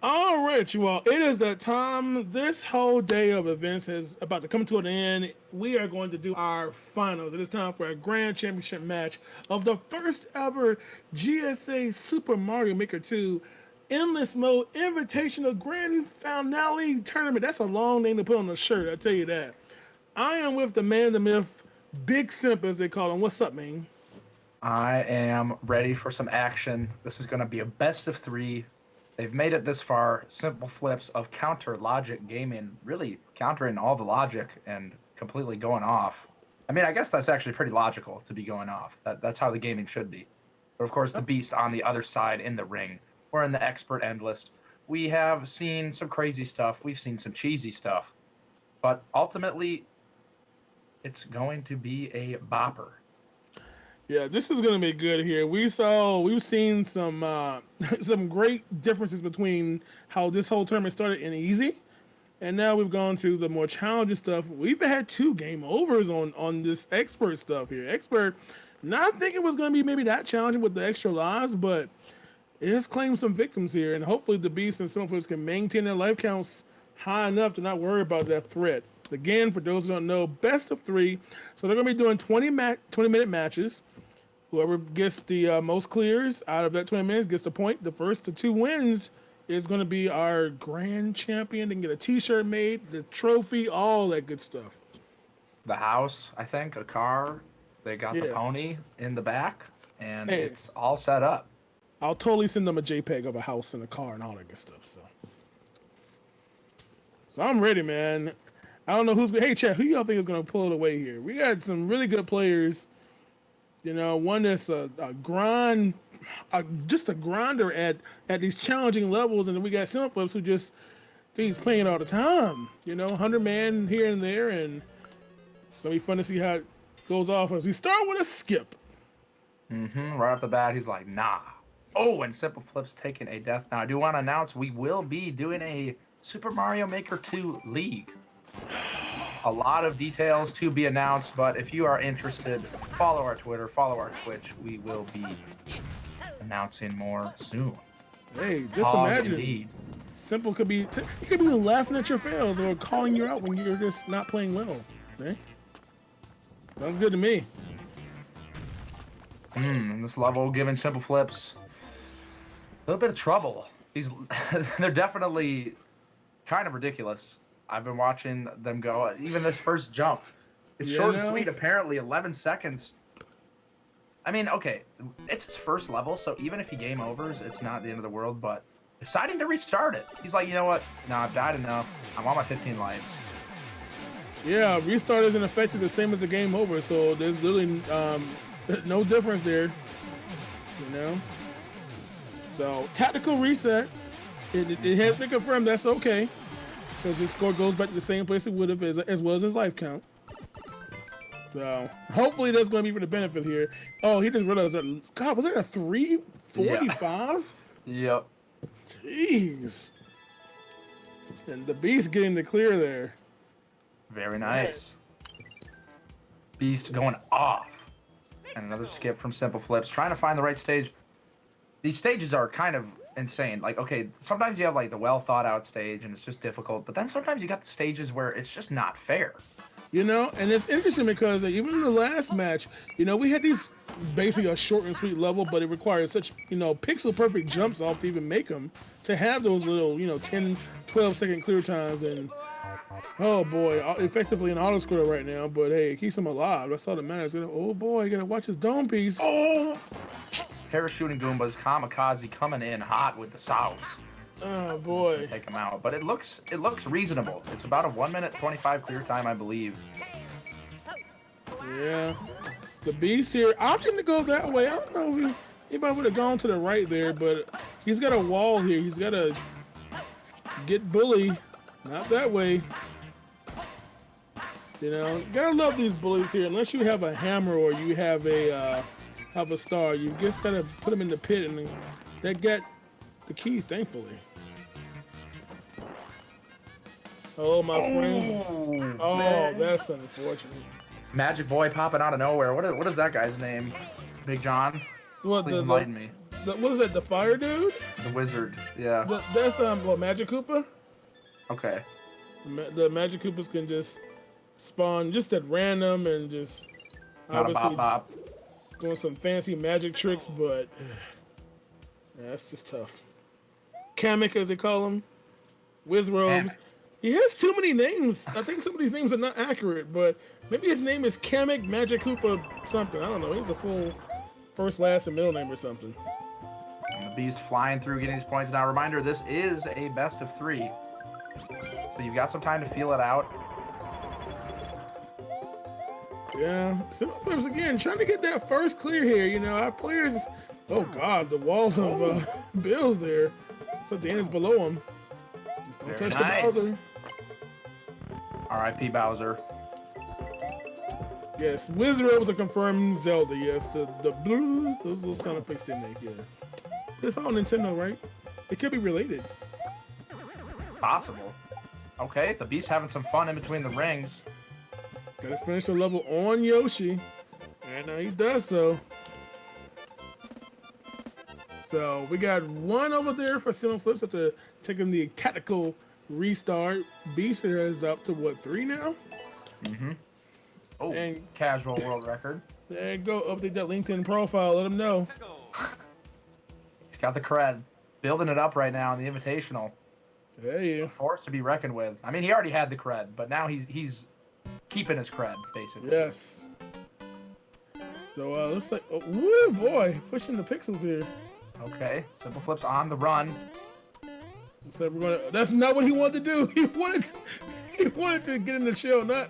All right, you all. It is that time. This whole day of events is about to come to an end. We are going to do our finals. It is time for a grand championship match of the first ever GSA Super Mario Maker 2 Endless Mode Invitational Grand Finale Tournament. That's a long name to put on a shirt, I tell you that. I am with the man, the myth, Big Simp, as they call him. What's up, man? I am ready for some action. This is going to be a best of three. They've made it this far. Simple flips of counter logic gaming, really countering all the logic and completely going off. I mean, I guess that's actually pretty logical to be going off. That's how the gaming should be. But of course, the beast on the other side in the ring, or in the expert end list. We have seen some crazy stuff. We've seen some cheesy stuff. But ultimately, it's going to be a bopper. Yeah, this is gonna be good here. We've seen some some great differences between how this whole tournament started in easy, and now we've gone to the more challenging stuff. We've had two game overs on this expert stuff here. Expert, not thinking it was gonna be maybe that challenging with the extra lives, but it has claimed some victims here, and hopefully the Beast and Silverfish can maintain their life counts high enough to not worry about that threat. Again, for those who don't know, best of three. So they're going to be doing 20-minute matches. Whoever gets the most clears out of that 20 minutes gets the point. The first to two wins is going to be our grand champion. They can get a t-shirt made, the trophy, all that good stuff. The house, I think, a car. They got the Yeah. pony in the back, and Hey, it's all set up. I'll totally send them a JPEG of a house and a car and all that good stuff. So I'm ready, man. I don't know who's. Hey, Chad, who y'all think is going to pull it away here? We got some really good players. You know, one that's a grind, just a grinder at these challenging levels, and then we got SimpleFlips who just he's playing all the time. You know, 100-man here and there, and it's gonna be fun to see how it goes off. As we start with a skip. Right off the bat, he's like, nah. Oh, and Simple Flips taking a death. Now, I do want to announce we will be doing a Super Mario Maker 2 League. A lot of details to be announced, but if you are interested, follow our Twitter, follow our Twitch. We will be announcing more soon. Hey, just Oh, imagine. indeed. Simple could be he could be laughing at your fails or calling you out when you're just not playing well. Eh? Sounds good to me. This level giving Simple Flips a little bit of trouble. They're definitely kind of ridiculous. I've been watching them go. Even this first jump, it's short and sweet. Apparently, 11 seconds. I mean, okay, it's his first level, so even if he game overs, it's not the end of the world. But deciding to restart it, he's like, you know what? No, I've died enough. I'm on my 15 lives. Yeah, restart isn't affected the same as the game over, so there's literally no difference there. You know. So tactical reset. It has been confirmed that's okay. Because his score goes back to the same place it would have as well as his life count. So hopefully that's going to be for the benefit here. Oh, he just realized that. God, was that a 345? Yep. Jeez. And the Beast getting the clear there. Very nice. Beast going off. And another skip from Simple Flips. Trying to find the right stage. These stages are kind of insane. Like, okay, sometimes you have like the well thought out stage and it's just difficult, but then sometimes you got the stages where it's just not fair. You know, and it's interesting because even in the last match, you know, we had these basically a short and sweet level, but it requires such, you know, pixel perfect jumps off to even make them, to have those little, you know, 10, 12 second clear times. And oh boy, effectively an auto score right now, but hey, it keeps him alive. That's all that matters. Oh boy, you gotta watch his dome piece. Oh! Parachuting Goombas, Kamikaze coming in hot with the sauce. Oh boy. Take him out. But it looks reasonable. It's about a 1 minute 25 clear time, I believe. Yeah. The Beast here opting to go that way. I don't know if he might would have gone to the right there, but he's got a wall here. He's got to get bully. Not that way. You know, gotta love these bullies here. Unless you have a hammer or you have a star, you just gotta put them in the pit, and that got the key, thankfully. Oh, my friends. Oh, man. That's unfortunate. Magic Boy popping out of nowhere. What is that guy's name? Big John? What, Please enlighten me. what is that? The fire dude? The wizard. Yeah. That's what, Magic Koopa? Okay. The Magic Koopas can just spawn just at random and just Not a obviously bop. doing some fancy magic tricks, but yeah, that's just tough. Kamek, as they call him, Wizrobes. He has too many names. I think some of these names are not accurate, but maybe his name is Kamek Magic Koopa something. I don't know. He's a full first, last, and middle name or something. And the Beast flying through, getting these points. Now, reminder, this is a best of 3. So you've got some time to feel it out. Yeah, SimpleFlips again, trying to get that first clear here. You know, our players, oh God, the wall of bills there. So Dan is below him. Just don't touch the Bowser. R.I.P. Bowser. Yes, Wizrobes are confirmed Zelda. Yes, the blue, those little sound effects they make. Yeah, it's all Nintendo, right? It could be related. Possible. Okay, the Beast having some fun in between the rings. Gotta finish the level on Yoshi, and he does so. So we got one over there for SimpleFlips after taking the tactical restart. Beast is up to what, 3 now? Mm-hmm. Oh, and casual world record. There you go. Update that LinkedIn profile. Let him know. He's got the cred. Building it up right now in the Invitational. Hey. A force to be reckoned with. I mean, he already had the cred, but now he's keeping his cred, basically. Yes. So looks like, oh, woo, boy, pushing the pixels here. Okay, SimpleFlips on the run. So we're gonna. That's not what he wanted to do. He wanted to get in the shell. Not.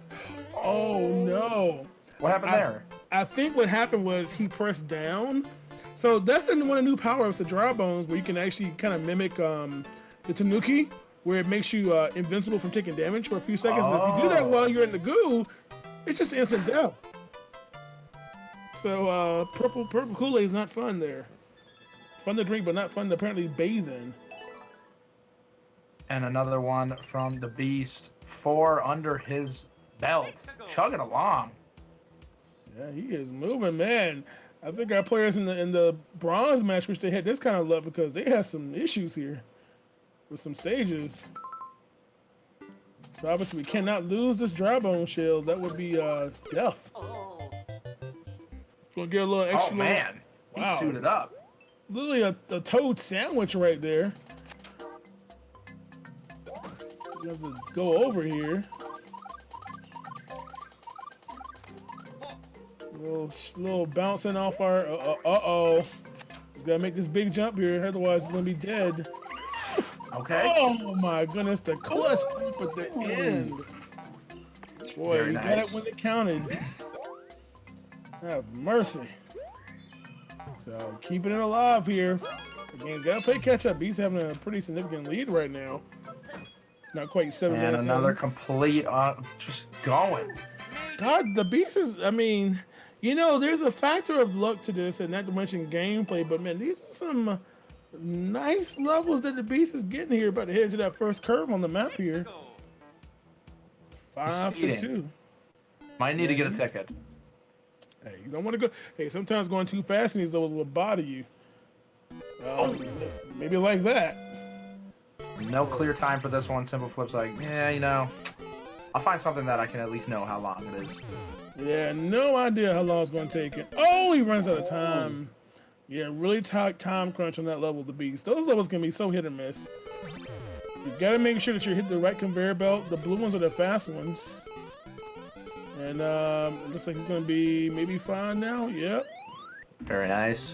Oh no. What happened there? I think what happened was he pressed down. So that's one of the new power-ups, the Dry Bones, where you can actually kind of mimic the Tanuki, where it makes you invincible from taking damage for a few seconds. But if you do that while you're in the goo, it's just instant death. So purple Kool-Aid is not fun there. Fun to drink, but not fun to apparently bathe in. And another one from the Beast. 4 under his belt. Chugging along. Yeah, he is moving, man. I think our players in the bronze match wish they had this kind of luck because they have some issues here with some stages. So obviously we cannot lose this Dry Bone Shield. That would be death. Gonna get a little extra. Oh man, he's suited up. Literally a toad sandwich right there. You have to go over here. Little bouncing off our. Uh-oh. He's gotta make this big jump here, otherwise he's gonna be dead. Okay. Oh my goodness, the clutch at the end. Boy, Very you nice. got it when it counted. Have mercy. So keeping it alive here. Again, gotta play catch up. He's having a pretty significant lead right now. Not quite 7 and minutes. Another in. complete, just going. God, the Beast is. I mean, you know, there's a factor of luck to this, and not to mention gameplay. But man, these are some nice levels that the Beast is getting here. About to head to that first curve on the map here. 5 for 2. Might need to get a ticket. Hey, you don't want to go. Hey, sometimes going too fast in these levels will bother you. Maybe like that. No clear time for this one. SimpleFlips like, yeah, you know, I'll find something that I can at least know how long it is. Yeah, no idea how long it's going to take it. Oh, he runs out of time. Yeah, really tight time crunch on that level of the Beast. Those levels can be so hit or miss. You got to make sure that you hit the right conveyor belt. The blue ones are the fast ones. And it looks like he's going to be maybe fine now. Yep. Very nice.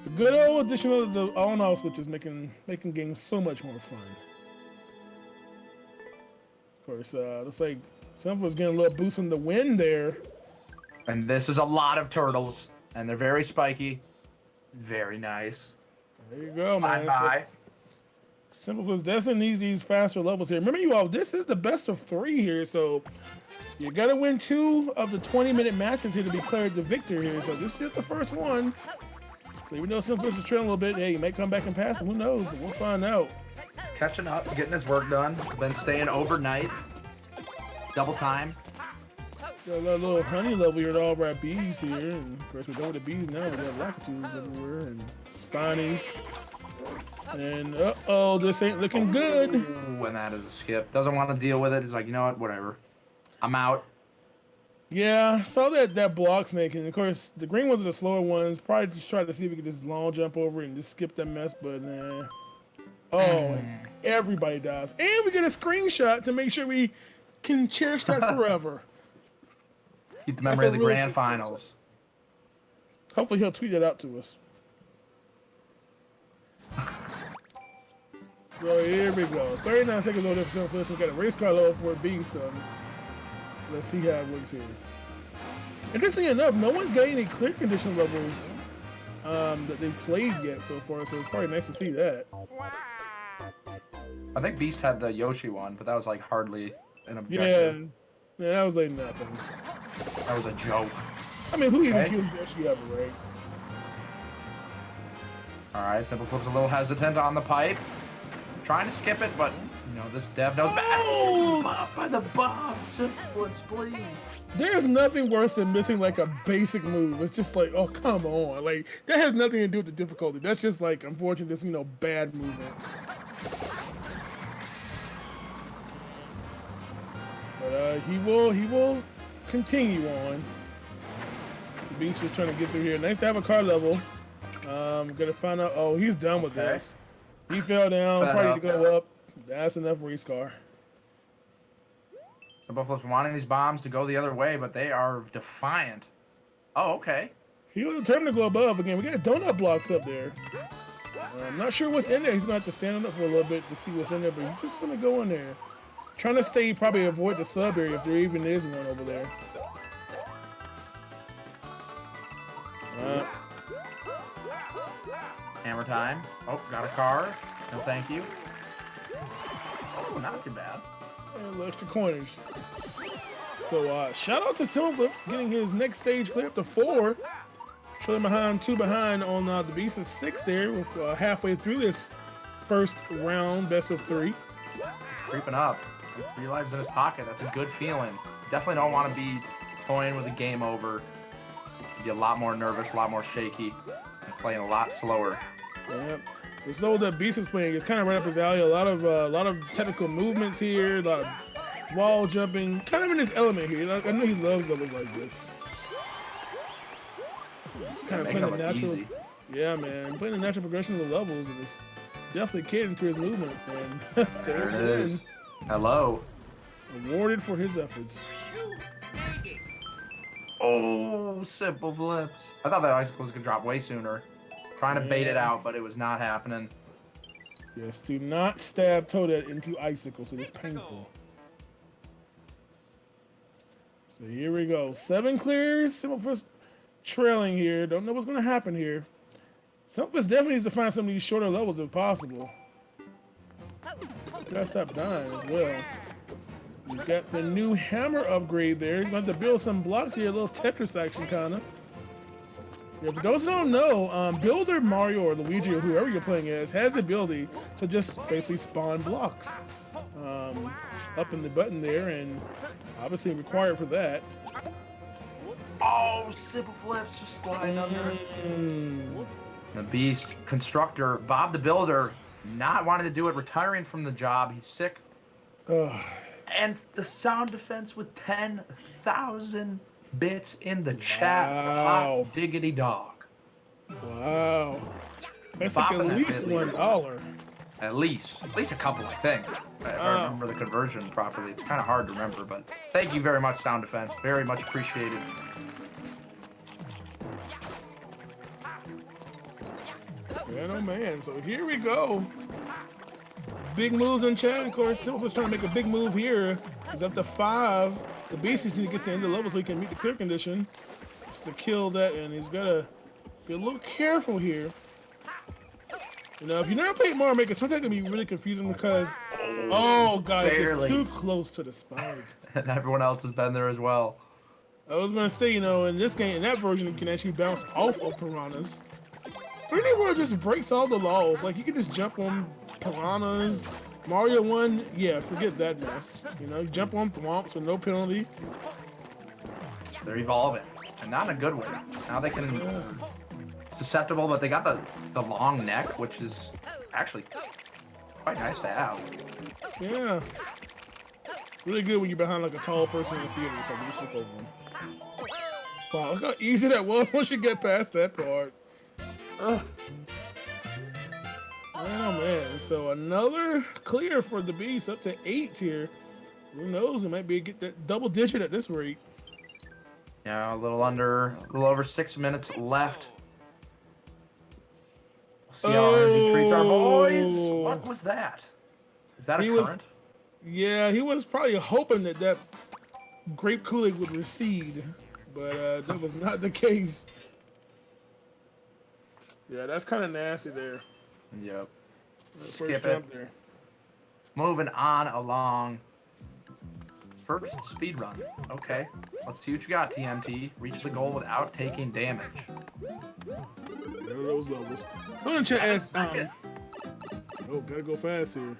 The good old addition of the on-off switch is making games so much more fun. Of course, looks like someone's getting a little boost in the wind there. And this is a lot of turtles, and they're very spiky. Very nice. There you go, Slide man. by. SimpleFlips definitely needs these faster levels here. Remember, you all, this is the best of 3 here, so you got to win 2 of the 20-minute matches here to be declared the victor here. So this is just the first one. So even though SimpleFlips is trailing a little bit, hey, he may come back and pass him. Who knows? But we'll find out. Catching up, getting his work done, then staying overnight. Double time. Got a little honey level here to all of our bees here. And of course, we're done with the bees now. We got Lakitus everywhere and Spinies. And uh-oh, this ain't looking good. Ooh, and that is a skip. Doesn't want to deal with it. He's like, you know what, whatever. I'm out. Yeah, saw that block snake, and of course the green ones are the slower ones. Probably just try to see if we could just long jump over it and just skip that mess, but nah. Oh, and everybody dies. And we get a screenshot to make sure we can cherish that forever. Keep the memory of the grand finals. Hopefully he'll tweet that out to us. So here we go. 39 seconds on episode first. We got a race car level for B, so let's see how it works here. Interestingly enough, no one's got any clear condition levels that they've played yet so far, so it's probably nice to see that. I think Beast had the Yoshi one, but that was like hardly an objective. Yeah, that was like nothing. That was a joke. I mean, who even kills Yoshi ever, right? Alright, SimpleFlips a little hesitant on the pipe. Trying to skip it, but you know, this dev knows better. By the bomb, SimpleFlips, please. There's nothing worse than missing like a basic move. It's just like, oh, come on. Like, that has nothing to do with the difficulty. That's just like, unfortunately, just, bad movement. But he will continue on. The Beast is trying to get through here. Nice to have a car level. Gonna find out. Oh, he's done with this. He fell down. Probably need to go up. That's enough race car. SimpleFlips wanting these bombs to go the other way, but they are defiant. Oh, okay. He was determined to go above again. We got donut blocks up there. I'm not sure what's in there. He's gonna have to stand up for a little bit to see what's in there, but he's just gonna go in there. Trying to stay, probably avoid the sub area if there even is one over there. Hammer time. Oh, got a car. No, thank you. Oh, not too bad. And a little extra coinage. So, shout out to SimpleFlips getting his next stage clear up to 4. Trailing behind 2 behind on the Beast is 6 there. With halfway through this first round, best of 3. He's creeping up. With 3 lives in his pocket. That's a good feeling. Definitely don't want to be toying with a game over. You'd be a lot more nervous, a lot more shaky, and playing a lot slower. Yep. This old Beast is playing is kind of right up his alley. A lot of technical movements here, a lot of wall jumping, kind of in his element here. I know he loves levels like this. He's kind of playing the natural. Easy. Yeah, man, playing the natural progression of the levels, and it's definitely catering to his movement. And there it is. Hello. Awarded for his efforts. Oh, SimpleFlips. I thought that icicle was gonna drop way sooner. Trying to bait it out, but it was not happening. Yes, do not stab Toadette into icicles. It is painful. So here we go. 7 clears. SimpleFlips trailing here. Don't know what's going to happen here. SimpleFlips definitely needs to find some of these shorter levels if possible. Gotta stop dying as well. We've got the new hammer upgrade there. You're going to have to build some blocks here. A little Tetris action, kind of. Yeah, for those who don't know, Builder Mario or Luigi or whoever you're playing as has the ability to just basically spawn blocks up in the button there, and obviously required for that. Oh, SimpleFlips just sliding under. The Beast constructor, Bob the Builder, not wanting to do it, retiring from the job. He's sick. And the sound defense with 10,000 bits in the chat. Wow. Hot diggity dog. Wow. That's like at least $1. At least a couple, I think. If I remember the conversion properly. It's kind of hard to remember, but thank you very much, Sound Defense. Very much appreciated. Man, oh man. So here we go. Big moves in chat. Of course, SimpleFlips trying to make a big move here. He's up to 5. The Beast needs to get to the end of the level so he can meet the clear condition. Just to kill that, and he's got to be a little careful here. You know, if you never played Mario Maker, sometimes it can be really confusing because, oh god, it's too close to the spike. And everyone else has been there as well. I was going to say, you know, in this game, in that version, you can actually bounce off of piranhas. 3D World just breaks all the laws. Like, you can just jump on piranhas. Mario 1, yeah, forget that mess. You know, jump on thwomps with no penalty. They're evolving, and not in a good way. Now they can susceptible, but they got the long neck, which is actually quite nice to have. Yeah. Really good when you're behind like a tall person in the theater, so you just look over them. Wow, look how easy that was once you get past that part. Ugh. Oh man, so another clear for the Beast, up to 8 here. Who knows, it might be get that double digit at this rate. Yeah, a little over 6 minutes left. We'll see how energy treats our boys. What was that? Is that a current? Yeah, he was probably hoping that that grape Kool-Aid would recede, but that was not the case. Yeah, that's kind of nasty there. Yep. Skip it. There. Moving on along. First speedrun. Okay. Let's see what you got, TMT. Reach the goal without taking damage. What are those levels? Someone in chat asked, oh, gotta go fast here.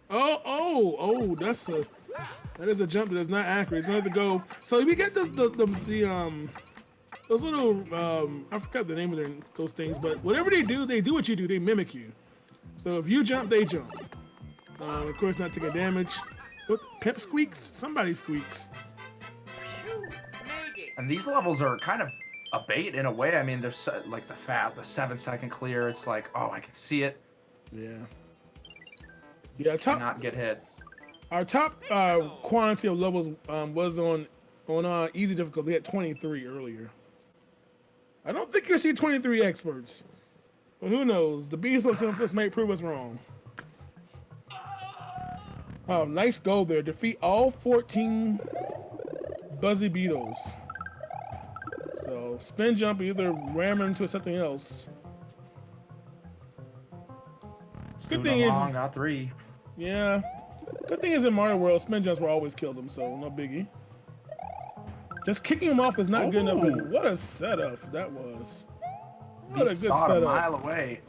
Oh, that is a jump that is not accurate. It's gonna have to go. So we get those little I forgot the name of those things, but whatever they do what you do. They mimic you. So if you jump, they jump. Of course, not taking damage. What? Pep squeaks? Somebody squeaks. And these levels are kind of a bait in a way. I mean, there's like the 7-second clear. It's like, oh, I can see it. Yeah. Yeah. Not get hit. Our top quantity of levels was on easy difficulty. We had 23 earlier. I don't think you'll see 23 experts. But who knows? The Beast on SimpleFlips might prove us wrong. Oh, nice goal there. Defeat all 14 Buzzy Beetles. So, spin jump, either ram into something else. Good thing is, got 3. Yeah. Good thing is in Mario World, spin jumps will always kill them, so no biggie. Just kicking him off is not good enough. What a setup that was. What a good setup. A mile away.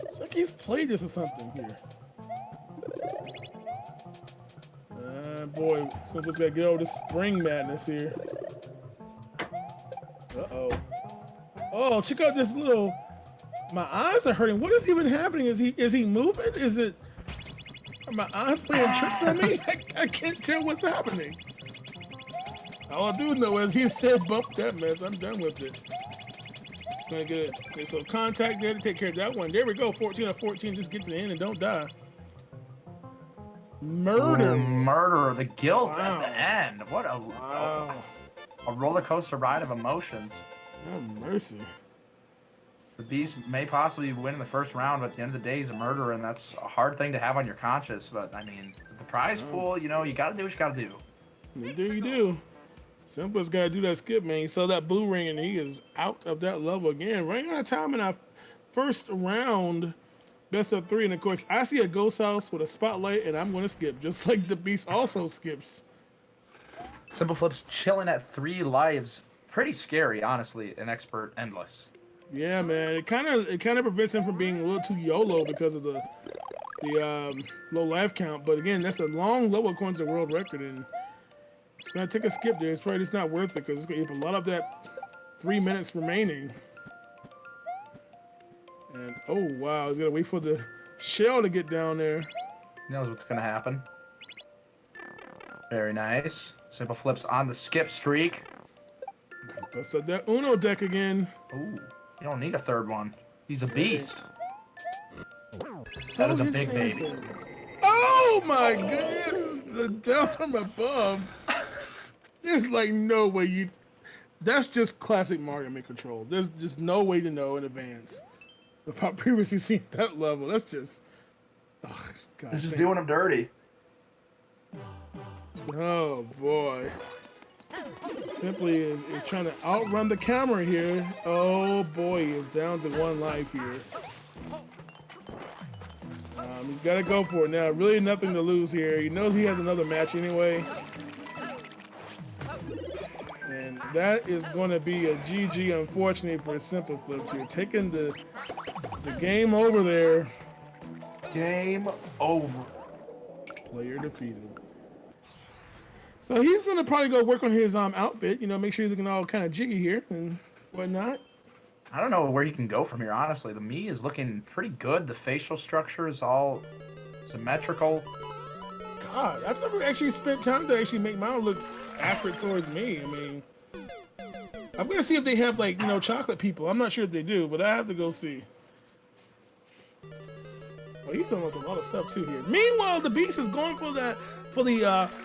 It's like he's played this or something here. Boy, SimpleFlips gotta get over this spring madness here. Uh-oh. Oh, check out this little... My eyes are hurting. What is even happening? Is he moving? Is it... Are my eyes playing tricks on me? I can't tell what's happening. All I do know is he said bump that mess. I'm done with it. Gonna get it. Okay, so contact there to take care of that one. There we go. 14 of 14. Just get to the end and don't die. Murder. Ooh, murder. The guilt at the end. What a roller coaster ride of emotions. Oh, mercy. The Beast may possibly win in the first round, but at the end of the day, he's a murderer, and that's a hard thing to have on your conscience. But, I mean, the prize pool, you know, you got to do what you got to do. You do. SimpleFlips got to do that skip, man. He saw that blue ring, and he is out of that level again. Running out of time in our first round, best of 3. And, of course, I see a ghost house with a spotlight, and I'm going to skip, just like the Beast also skips. SimpleFlips chilling at 3 lives. Pretty scary, honestly, an expert endless. Yeah, man. It kind of prevents him from being a little too YOLO because of the low life count. But again, that's a long level according to the world record, and it's gonna take a skip there. It's probably just not worth it because it's gonna eat a lot of that 3 minutes remaining. And oh wow, he's gonna wait for the shell to get down there. He knows what's gonna happen. Very nice. SimpleFlips on the skip streak. Bust up that Uno deck again. Ooh. You don't need a third one. He's a beast. That is a big baby. Oh my goodness! The death from above. There's like no way you... That's just classic Mario Make control. There's just no way to know in advance without previously seen that level. That's just... Oh, God. This is doing him dirty. Oh boy. Simply is trying to outrun the camera here. Oh boy, he is down to 1 life here. He's got to go for it now. Really nothing to lose here. He knows he has another match anyway. And that is going to be a GG, unfortunately, for SimpleFlips here. Taking the game over there. Game over. Player defeated. So he's gonna probably go work on his outfit. You know, make sure he's looking all kind of jiggy here and whatnot. I don't know where he can go from here, honestly. The Mii is looking pretty good. The facial structure is all symmetrical. God, I've never actually spent time to actually make mine look accurate towards me. I mean, I'm gonna see if they have like chocolate people. I'm not sure if they do, but I have to go see. Oh, he's unlocked a lot of stuff too here. Meanwhile, the Beast is going for the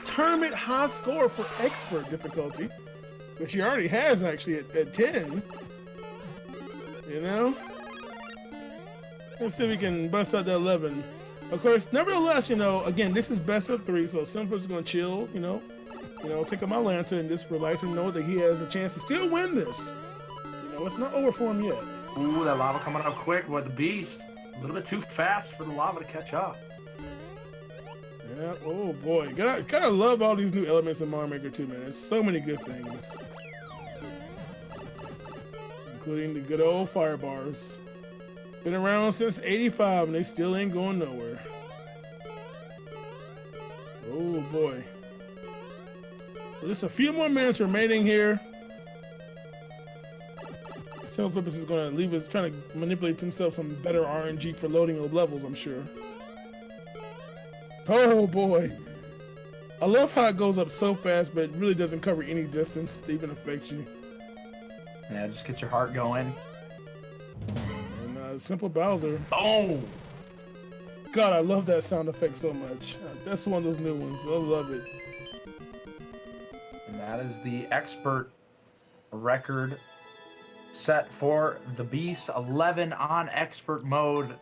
tournament high score for expert difficulty, which he already has actually at 10. You know? Let's see if we can bust out that 11. Of course, nevertheless, again, this is best of 3, so SimpleFlips is gonna chill, take up my lantern and just relax and know that he has a chance to still win this. It's not over for him yet. Ooh, that lava coming up quick with the Beast. A little bit too fast for the lava to catch up. Yeah, oh boy. Gotta love all these new elements in Mario Maker 2, man. There's so many good things. Including the good old fire bars. Been around since 85 and they still ain't going nowhere. Oh boy. So just a few more minutes remaining here. SimpleFlips is going to leave us trying to manipulate himself some better RNG for loading of levels, I'm sure. Oh boy. I love how it goes up so fast, but it really doesn't cover any distance to even affect you. Yeah, it just gets your heart going. And Simple Bowser. Boom! God, I love that sound effect so much. That's one of those new ones. I love it. And that is the expert record set for the Beast. 11 on expert mode.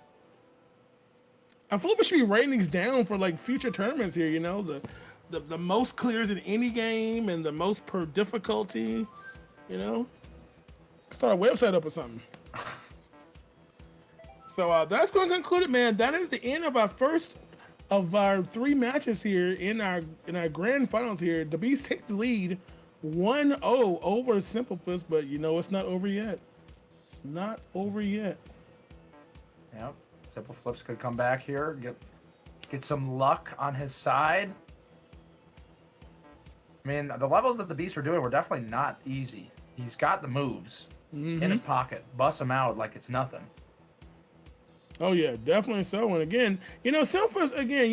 I feel like we should be writing these down for like future tournaments here, the most clears in any game and the most per difficulty, Start a website up or something. So that's going to conclude it, man. That is the end of our first of our 3 matches here in our grand finals here. The Beast takes the lead 1-0 over SimpleFlips, but it's not over yet. It's not over yet. Yep. SimpleFlips could come back here, get some luck on his side. I mean, the levels that the Beasts were doing were definitely not easy. He's got the moves in his pocket. Bust them out like it's nothing. Oh yeah, definitely so. And again, SimpleFlips, again,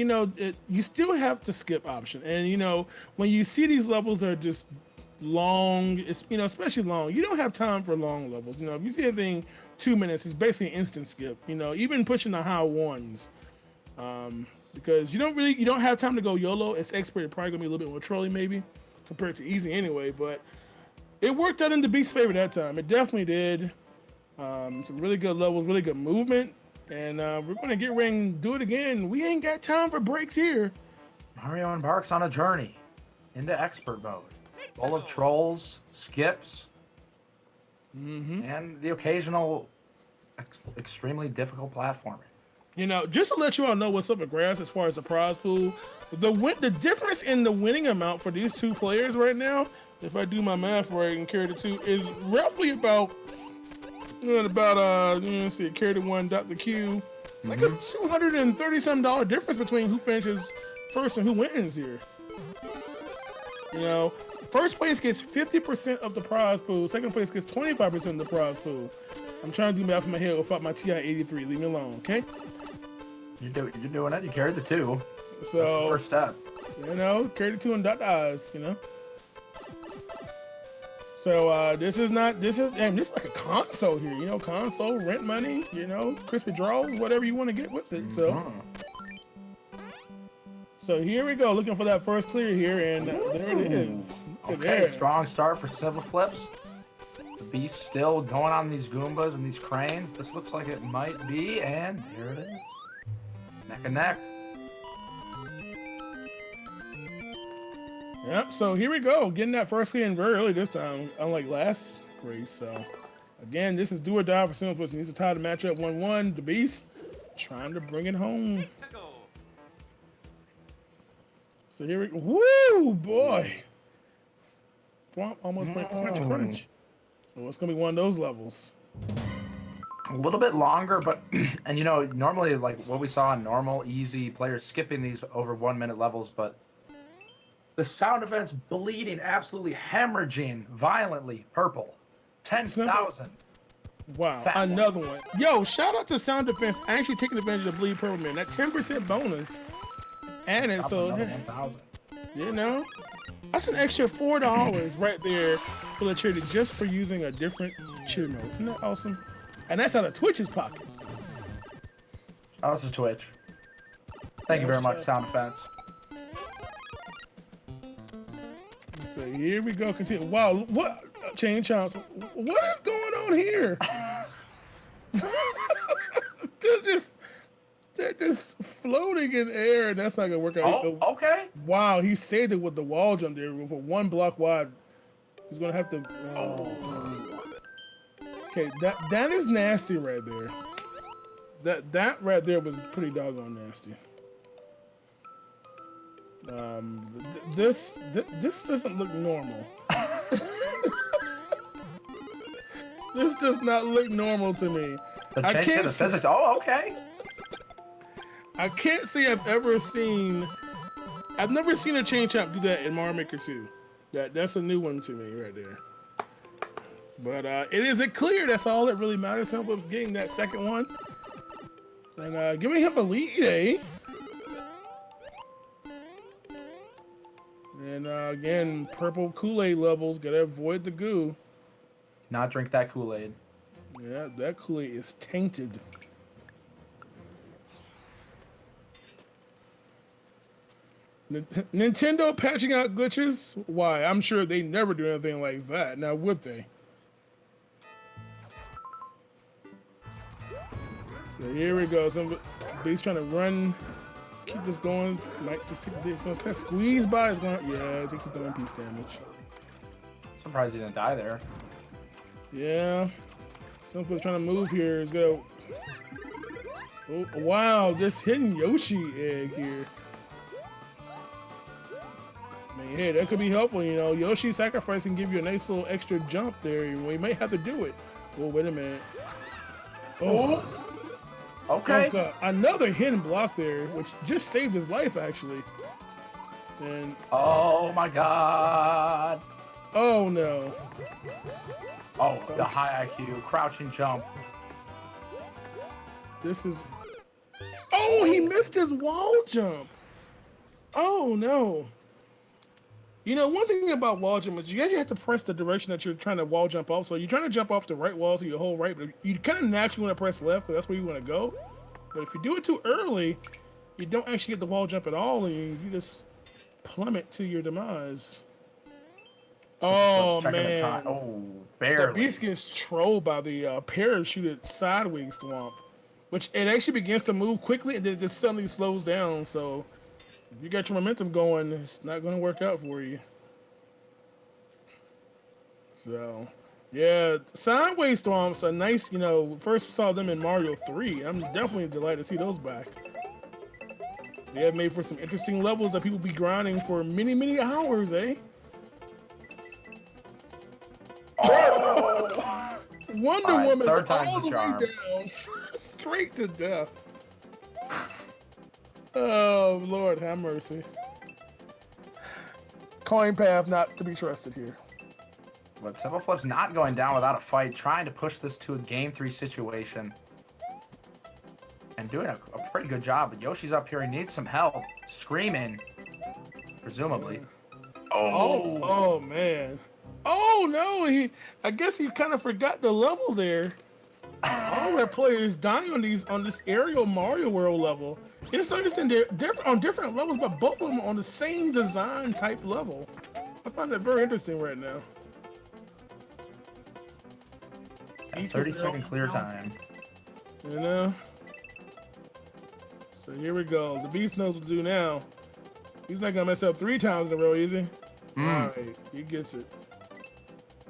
you still have the skip option. And when you see these levels that are just long, especially long, you don't have time for long levels. If you see anything 2 minutes, it's basically an instant skip. Even pushing the high ones, because you don't have time to go YOLO. It's expert, probably gonna be a little bit more trolling maybe compared to easy anyway. But it worked out in the Beast's favor that time. It definitely did. Some really good levels, really good movement, and we're gonna get ready and do it again. We ain't got time for breaks here. Mario embarks on a journey into expert mode, full of trolls, skips, and the occasional extremely difficult platforming. Just to let you all know what's up with grass as far as the prize pool, the difference in the winning amount for these 2 players right now, if I do my math right and carry the 2, is roughly about let's see, carry the 1, dot the Q. It's like a $230-some difference between who finishes first and who wins here. First place gets 50% of the prize pool. Second place gets 25% of the prize pool. I'm trying to do math in my head without my TI-83. Leave me alone, okay? You're doing it. You carried the 2. So that's the first step. Carry the 2 and dot the I's, So this is like a console here, console, rent money, crispy draws, whatever you want to get with it. So here we go, looking for that first clear here, and there it is. Okay, strong start for SimpleFlips. The Beast still going on these Goombas and these cranes. This looks like it might be, and here it is. Neck and neck. Yep, so here we go. Getting that first clear in very early this time, unlike last race. So, again, this is do or die for SimpleFlips. He needs to tie the matchup 1-1. The Beast trying to bring it home. So here we go. Woo, boy. Swamp almost went crunch. Well, it's going to be one of those levels. A little bit longer, but, and normally like what we saw in normal, easy players skipping these over 1 minute levels, but The sound effects bleeding, absolutely hemorrhaging violently. Purple. 10,000. Wow, Fat another one. Yo, shout out to Sound Defense actually taking advantage of Bleed Purple Man. That 10% bonus added, Drop so another 1,000. you know, that's an extra $4 right there for the charity just for using a different cheer mode. Isn't that awesome? And that's out of Twitch's pocket. Oh, this is Twitch. Thank you very much, Sound Defense. So here we go. Continue. Wow, what Chain Chomps? What is going on here? they're just floating in air, and that's not gonna work out. Oh, okay. Wow, he saved it with the wall jump there. For one block wide, he's gonna have to. Okay, that is nasty right there. That right there was pretty doggone nasty. This doesn't look normal. This does not look normal to me. I can't. The physics. Oh, okay. I can't say I've never seen a Chain Chomp do that in Mario Maker 2. That's a new one to me right there. But it is clear. That's all that really matters. SimpleFlips getting that second one and giving him a lead, eh? And again, purple Kool-Aid levels. Gotta avoid the goo. Not drink that Kool-Aid. Yeah, that Kool-Aid is tainted. Nintendo patching out glitches? Why? I'm sure they never do anything like that. Now, would they? So here we go. He's trying to run, keep this going. Might just take this. Kind of squeeze by. It's going. Yeah, it takes a 1 piece damage. Surprised he didn't die there. Yeah. SimpleFlips trying to move here. He's go. Oh, wow, this hidden Yoshi egg here. I mean, hey, that could be helpful, you know. Yoshi sacrifice can give you a nice little extra jump there. We might have to do it. Oh, wait a minute. Oh. Okay. Oh, another hidden block there, which just saved his life, actually. And oh my God. Oh no. Oh, the high IQ, crouching jump. This is. Oh, he missed his wall jump. Oh no. You know, one thing about wall jump is you actually have to press the direction that you're trying to wall jump off. So you're trying to jump off the right wall, so you hold right, but you kind of naturally want to press left because that's where you want to go. But if you do it too early, you don't actually get the wall jump at all, and you just plummet to your demise. Oh man! Oh, barely. The beast gets trolled by the parachuted sideways swamp, which it actually begins to move quickly, and then it just suddenly slows down. So if you got your momentum going, it's not going to work out for you. So, yeah, sideways swamps are nice. You know, first saw them in Mario 3. I'm definitely delighted to see those back. They have made for some interesting levels that people be grinding for many, many hours, eh? Oh! Wonder Woman third time's all the the charm. way down, straight to death. Oh, Lord, have mercy. Coin path not to be trusted here. But SimpleFlips not going down without a fight, trying to push this to a game 3 situation. And doing a pretty good job. But Yoshi's up here, he needs some help. Screaming, presumably. Yeah. Oh, man. Oh, no, I guess he kind of forgot the level there. All our players dying on this aerial Mario World level. It's on different levels, but both of them are on the same design type level. I find that very interesting right now. 30-second clear time. You know? So here we go. The Beast knows what to do now. He's not going to mess up 3 times in a row, is he? All right, he gets it.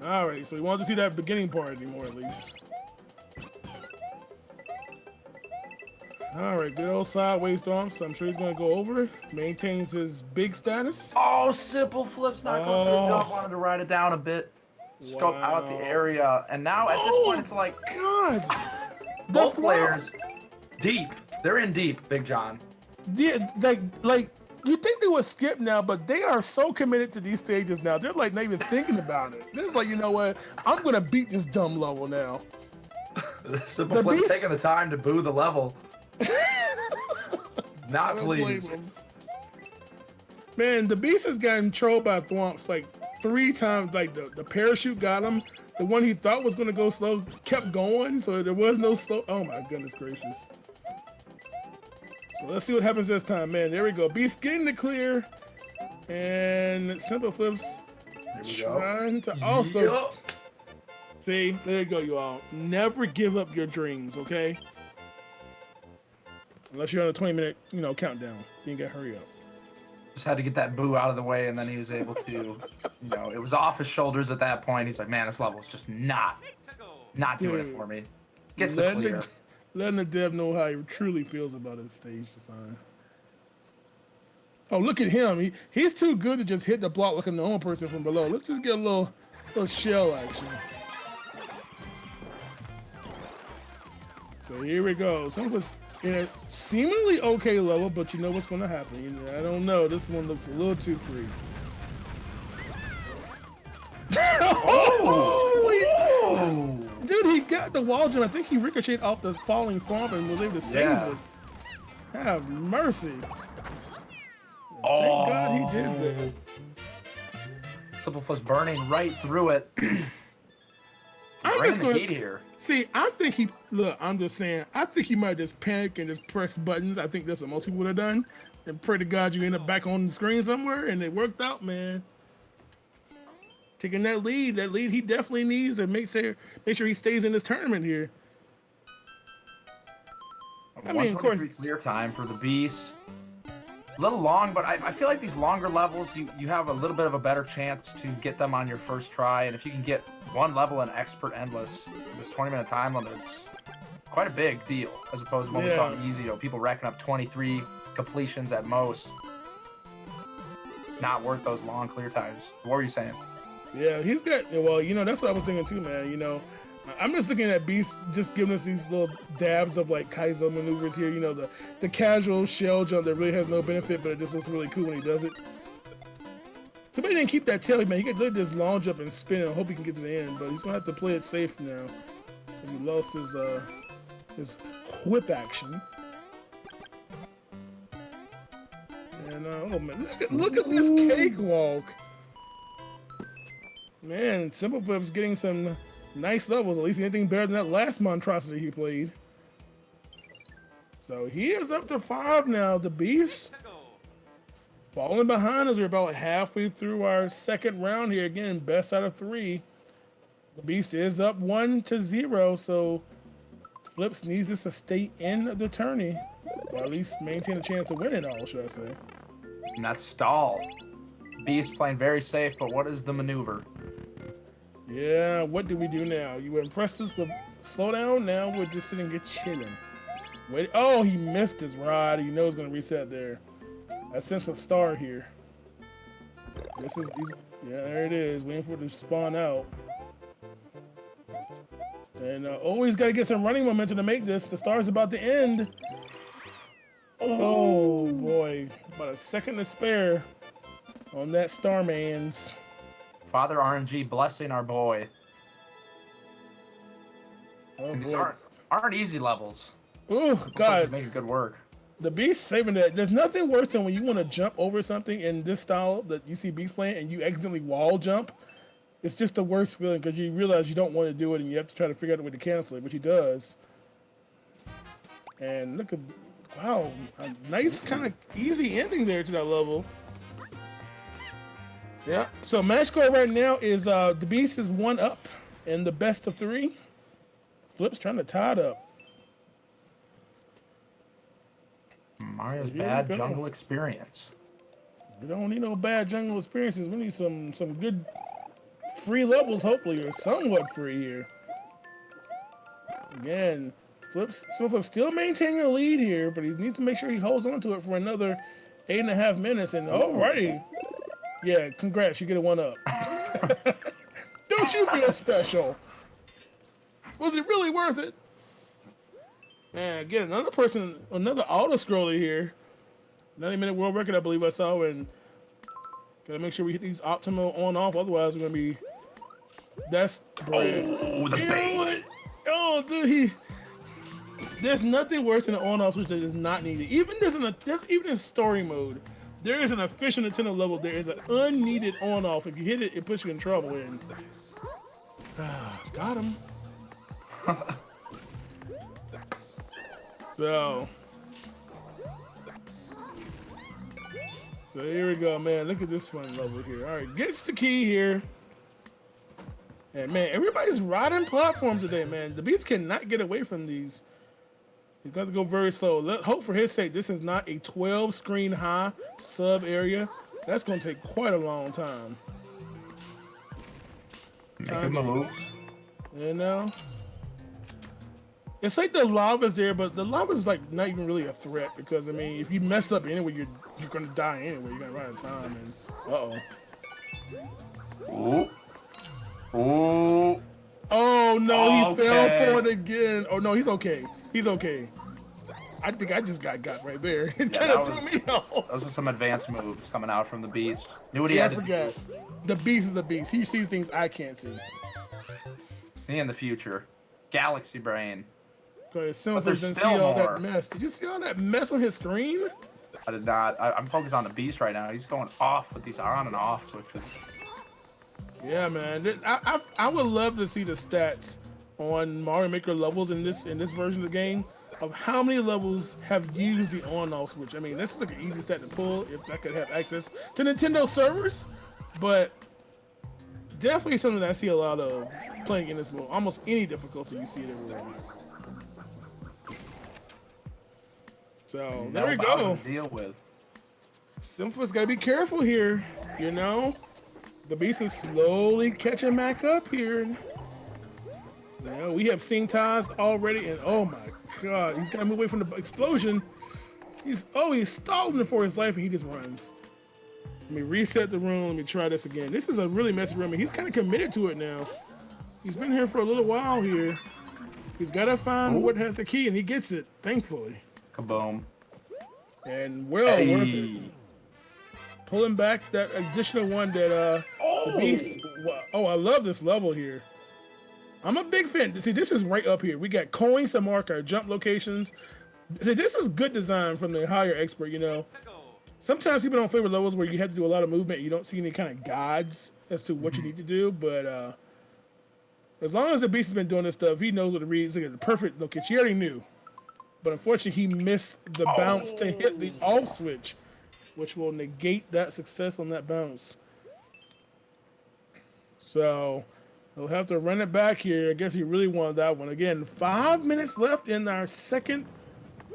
All right, so he wanted to see that beginning part anymore, at least. All right, good old sideways storm. So I'm sure he's going to go over. Maintains his big status. Oh, SimpleFlips not going through the jump. Wanted to ride it down a bit. Scope out the area. And now at this point, it's like, God. Both players deep. They're in deep, Big John. Yeah, like you think they would skip now, but they are so committed to these stages now. They're like not even thinking about it. They're just like, you know what? I'm gonna beat this dumb level now. SimpleFlips taking the time to boo the level. Not pleased. Man, the Beast has gotten trolled by Thwomps like 3 times. Like the parachute got him. The one he thought was gonna go slow kept going, so there was no slow. Oh my goodness gracious. So let's see what happens this time, man. There we go. Beast getting the clear. And SimpleFlips trying to also see, there you go, you all. Never give up your dreams, okay? Unless you're on a 20-minute, countdown. You gotta hurry up. Just had to get that boo out of the way, and then he was able to, it was off his shoulders at that point. He's like, man, this level's just not doing it for me. Gets the clear. Letting the dev know how he truly feels about his stage design. Oh, look at him. He's too good to just hit the block like a normal person from below. Let's just get a little shell action. So here we go. Some of us in a seemingly okay level, but you know what's going to happen. I don't know. This one looks a little too free. Oh! Dude, he got the wall jump. I think he ricocheted off the falling farm and was able to save it. Have mercy. Thank God he did that. SimpleFlips burning right through it. I'm just going to here. See, I'm just saying, I think he might just panic and just press buttons. I think that's what most people would have done. And pray to God you end up back on the screen somewhere, and it worked out, man. Taking that lead he definitely needs to make sure he stays in this tournament here. I mean, of course, clear time for the Beast. A little long, but I feel like these longer levels, you have a little bit of a better chance to get them on your first try. And if you can get one level in Expert Endless, this 20-minute time limit, it's quite a big deal, as opposed to what we saw in Easy. People racking up 23 completions at most. Not worth those long clear times. What were you saying? Yeah, he's got, that's what I was thinking too, man. I'm just looking at Beast just giving us these little dabs of like Kaizo maneuvers here, the casual shell jump that really has no benefit, but it just looks really cool when he does it. Somebody didn't keep that tail, man. He could literally just launch up and spin and hope he can get to the end, but he's gonna have to play it safe now. He lost his whip action. And oh man, look at this cakewalk. Man, SimpleFlips getting some nice levels, at least anything better than that last monstrosity he played. So he is up to 5 now. The Beast falling behind as we're about halfway through our second round here. Again, best out of 3. The Beast is up 1-0, so Flips needs us to stay in the tourney, or at least maintain a chance to win it all, should I say. And that's stall. Beast playing very safe, but what is the maneuver? Yeah, what do we do now? You impressed us with slow down. Now we're just sitting here chilling. Wait, oh, he missed his rod. He knows going to reset there. I sense a star here. There it is, waiting for it to spawn out. And always got to get some running momentum to make this. The star's about to end. Oh boy, about a second to spare on that Starman's. Father RNG blessing our boy. Oh, these aren't easy levels. Oh God, making good work. The Beast saving that. There's nothing worse than when you want to jump over something in this style that you see Beast playing and you accidentally wall jump. It's just the worst feeling because you realize you don't want to do it and you have to try to figure out a way to cancel it, which he does. And look at, wow, a nice kind of easy ending there to that level. Yeah, so match score right now is the Beast is 1 up in the best of 3. Flip's trying to tie it up. Mario's bad jungle experience. We don't need no bad jungle experiences. We need some good free levels, hopefully, or somewhat free here. Again, SimpleFlips still maintaining a lead here, but he needs to make sure he holds on to it for another 8.5 minutes. And alrighty. Yeah, congrats, you get a 1 up. Don't you feel special? Was it really worth it? Man, again, another auto-scroller here. 90-minute world record, I believe I saw, and gotta make sure we hit these optimal on off. Otherwise, we're gonna be. That's bread. Oh, the bait. Oh, dude, there's nothing worse than an on-off switch that is not needed. Even even in story mode, there is an official Nintendo level. There is an unneeded on-off. If you hit it, it puts you in trouble. And got him. So here we go, man. Look at this fun level here. All right, gets the key here. And man, everybody's riding platform today, man. The Beast cannot get away from these. He's got to go very slow. Hope for his sake, this is not a 12-screen high sub area. That's going to take quite a long time. Make a move. You know? It's like the lava's there, but the lava's like not even really a threat because, I mean, if you mess up anyway, you're going to die anyway. You're going to run out of time. And Ooh. Ooh. Oh, no, he fell for it again. Oh, no, he's okay. He's okay. I think I just got right there. It kind of threw me off. Those are some advanced moves coming out from the Beast. Knew what he had to do. The Beast is a beast. He sees things I can't see. Seeing the future. Galaxy brain. Because Simple didn't see all that mess. Did you see all that mess on his screen? I did not. I'm focused on the Beast right now. He's going off with these on and off switches. Yeah, man. I would love to see the stats on Mario Maker levels in this version of the game of how many levels have used the on-off switch. I mean, this is like an easy stat to pull if I could have access to Nintendo servers, but definitely something that I see a lot of playing in this mode. Almost any difficulty, you see it everywhere. So there we go. Deal with. Simpla's gotta be careful here, you know. The Beast is slowly catching back up here. You know, we have seen ties already, and oh my god, he's gotta move away from the explosion. He's stalling for his life, and he just runs. Let me reset the room. Let me try this again. This is a really messy room, and he's kind of committed to it now. He's been here for a little while here. He's gotta find what has the key, and he gets it, thankfully. Kaboom. And worth it. Pulling back that additional one that the Beast. Oh, I love this level here. I'm a big fan. See, this is right up here. We got coins to mark our jump locations. See, this is good design from the higher expert, you know. Sometimes people don't favor levels where you have to do a lot of movement. You don't see any kind of guides as to what you need to do. But as long as the Beast has been doing this stuff, he knows what to read. It's like the perfect location. He already knew. But unfortunately, he missed the bounce to hit the off switch, which will negate that success on that bounce. So he'll have to run it back here. I guess he really wanted that one. Again, 5 minutes left in our second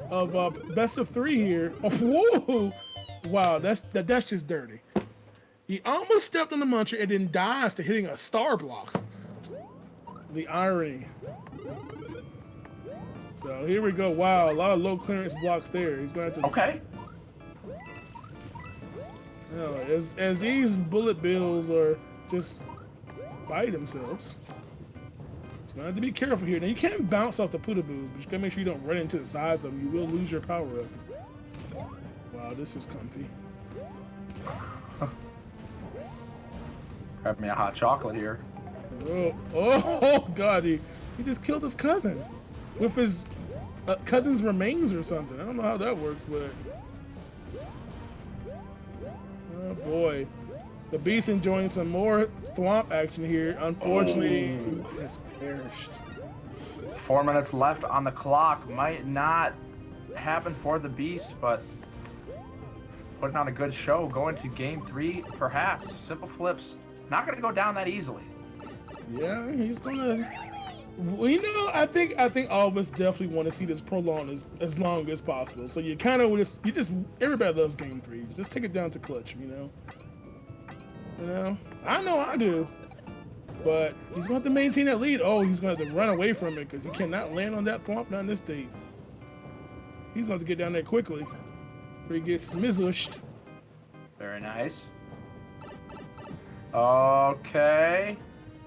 of best of 3 here. Oh, whoa! Wow, that's just dirty. He almost stepped on the muncher and then dies to hitting a star block. The irony. So here we go. Wow, a lot of low clearance blocks there. He's going to have to. Okay. You know, as these bullet bills are just by themselves, he's going to have to be careful here. Now you can't bounce off the Pootaboos, but you got to make sure you don't run into the sides of them. You will lose your power up. Wow, this is comfy. Grab me a hot chocolate here. Oh God, he just killed his cousin with his cousin's remains or something. I don't know how that works, but oh boy, the Beast enjoying some more thwomp action here. Unfortunately, he has perished. 4 minutes left on the clock. Might not happen for the Beast, but putting on a good show. Going to game 3, perhaps. SimpleFlips not going to go down that easily. Yeah, he's gonna. Well, you know, I think all of us definitely want to see this prolonged as long as possible. So you kind of just everybody loves game 3. Just take it down to clutch, you know. You know, I do. But he's going to have to maintain that lead. Oh, he's going to have to run away from it because he cannot land on that thwomp down this state. He's going to have to get down there quickly, or he gets smizzushed. Very nice. Okay.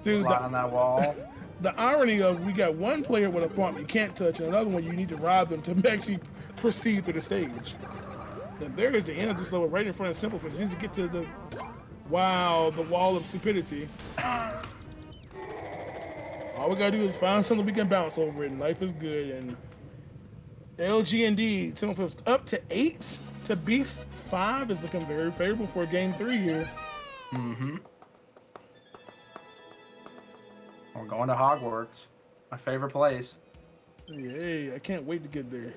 Dude, slide on that wall. The irony of we got one player with a thwomp you can't touch, and another one you need to rob them to actually proceed through the stage. And there is the end of this level right in front of SimpleFlips. You need to get to the, wow, the wall of stupidity. All we gotta do is find something we can bounce over it, and life is good. And LG indeed, SimpleFlips up to 8. Thabeast 5 is looking very favorable for game 3 here. Mm-hmm. We're going to Hogwarts, my favorite place. Yay, I can't wait to get there.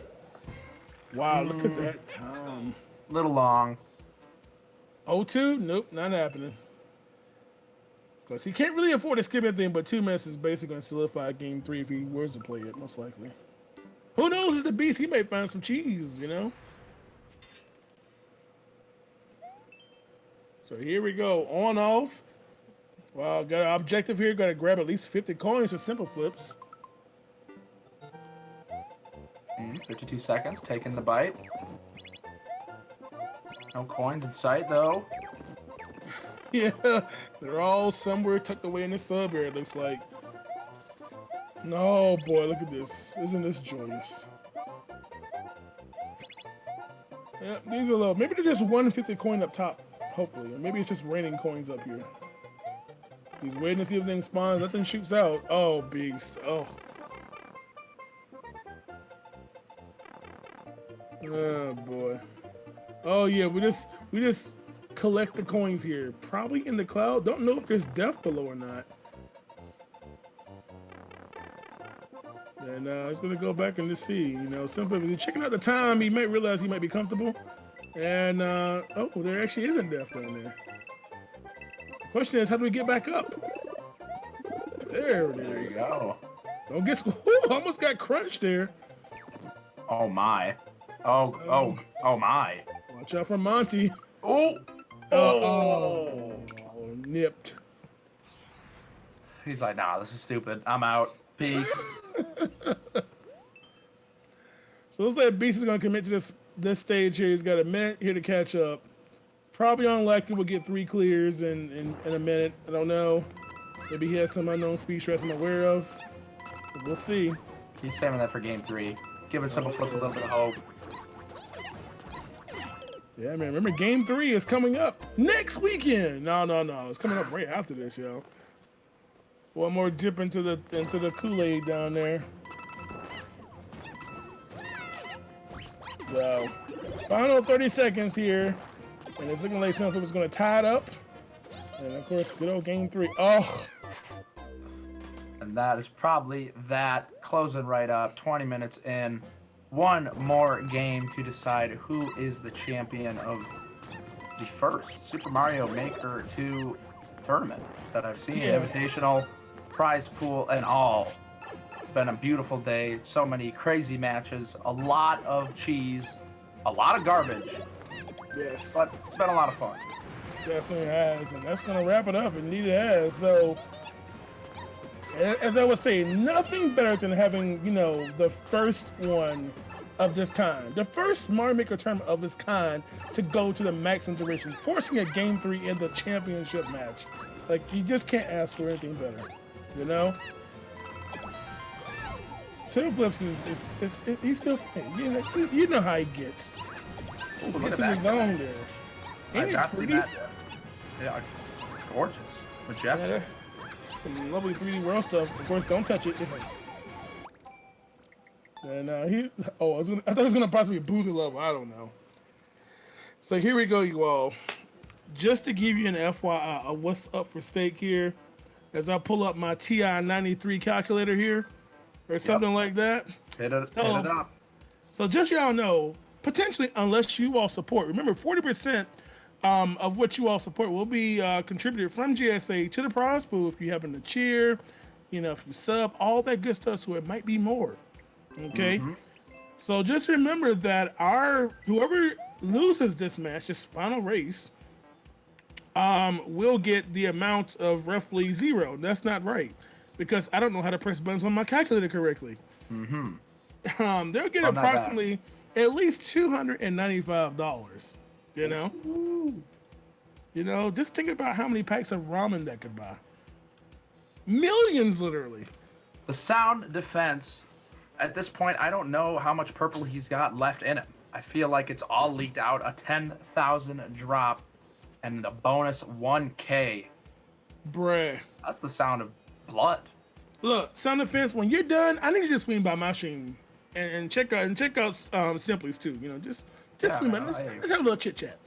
Wow, look at that time. Little long. 0-2? Nope, not happening. Because he can't really afford to skip anything, but 2 minutes is basically going to solidify game 3 if he were to play it, most likely. Who knows, it's the beast, he may find some cheese, you know? So here we go, on, off. Wow, got an objective here, got to grab at least 50 coins for SimpleFlips. 52 seconds, taking the bite. No coins in sight, though. Yeah, they're all somewhere tucked away in the sub area, it looks like. No, boy, look at this. Isn't this joyous? Yeah, these are low. Maybe they're just 150 coin up top, hopefully. Or maybe it's just raining coins up here. He's waiting to see if anything spawns. Nothing shoots out. Oh, beast. Oh. Oh, boy. Oh, yeah, we just collect the coins here. Probably in the cloud. Don't know if there's death below or not. And it's gonna go back and just see. You know, simply if you're checking out the time, he might realize he might be comfortable. And oh, there actually isn't death down there. The question is, how do we get back up? There it is. There you go. Don't get ooh, almost got crunched there. Oh my. Oh my. Watch out for Monty. Oh. Oh, nipped. He's like, nah, this is stupid. I'm out. Peace. So looks like Beast is gonna commit to this stage here. He's got a minute here to catch up. Probably unlikely we'll get 3 clears in a minute. I don't know. Maybe he has some unknown speed stress I'm aware of. But we'll see. He's saving that for game 3. Giving SimpleFlips a little bit of hope. Yeah, man. Remember, game 3 is coming up next weekend. No. It's coming up right after this, yo. One more dip into the Kool-Aid down there. So, final 30 seconds here. And it's looking like SimpleFlips is going to tie it up. And, of course, good old game 3. Oh! And that is probably that. Closing right up. 20 minutes in. One more game to decide who is the champion of the first Super Mario Maker 2 tournament that I've seen. Yeah. Invitational, prize pool, and all. It's been a beautiful day. So many crazy matches. A lot of cheese. A lot of garbage. Yes. But it's been a lot of fun. Definitely has. And that's going to wrap it up. Indeed it has. So, as I was saying, nothing better than having, you know, the first one of this kind. The first Mario Maker tournament of this kind to go to the maximum duration, forcing a game 3 in the championship match. Like, you just can't ask for anything better, you know? SimpleFlips is he's still, you know how he gets. Just gets in his zone there. Ain't I've it not seen pretty? that yet. Yeah, gorgeous. Majestic. Yeah. Some lovely 3D world stuff. Of course, don't touch it. And I thought he was gonna possibly boo the level. I don't know. So here we go, you all. Just to give you an FYI of what's up for stake here, as I pull up my TI 93 calculator here, or something like that. Hit it up. So just so y'all know, potentially, unless you all support, remember 40% of what you all support will be contributed from GSA to the prize pool if you happen to cheer, you know, if you sub, all that good stuff. So it might be more. Okay. Mm-hmm. So just remember that whoever loses this match, this final race, will get the amount of roughly 0. That's not right, because I don't know how to press buttons on my calculator correctly. Mm-hmm. They'll get approximately at least $295. You know. Ooh. You know, just think about how many packs of ramen that could buy. Millions, literally. The sound defense. At this point, I don't know how much purple he's got left in him. I feel like it's all leaked out. A 10,000 drop and a bonus 1K. Bruh. That's the sound of blood. Look, sound effects. When you're done, I need you to swing by my stream and check out Simplies too. You know, just Yeah, swing by. man, Let's have a little chit chat.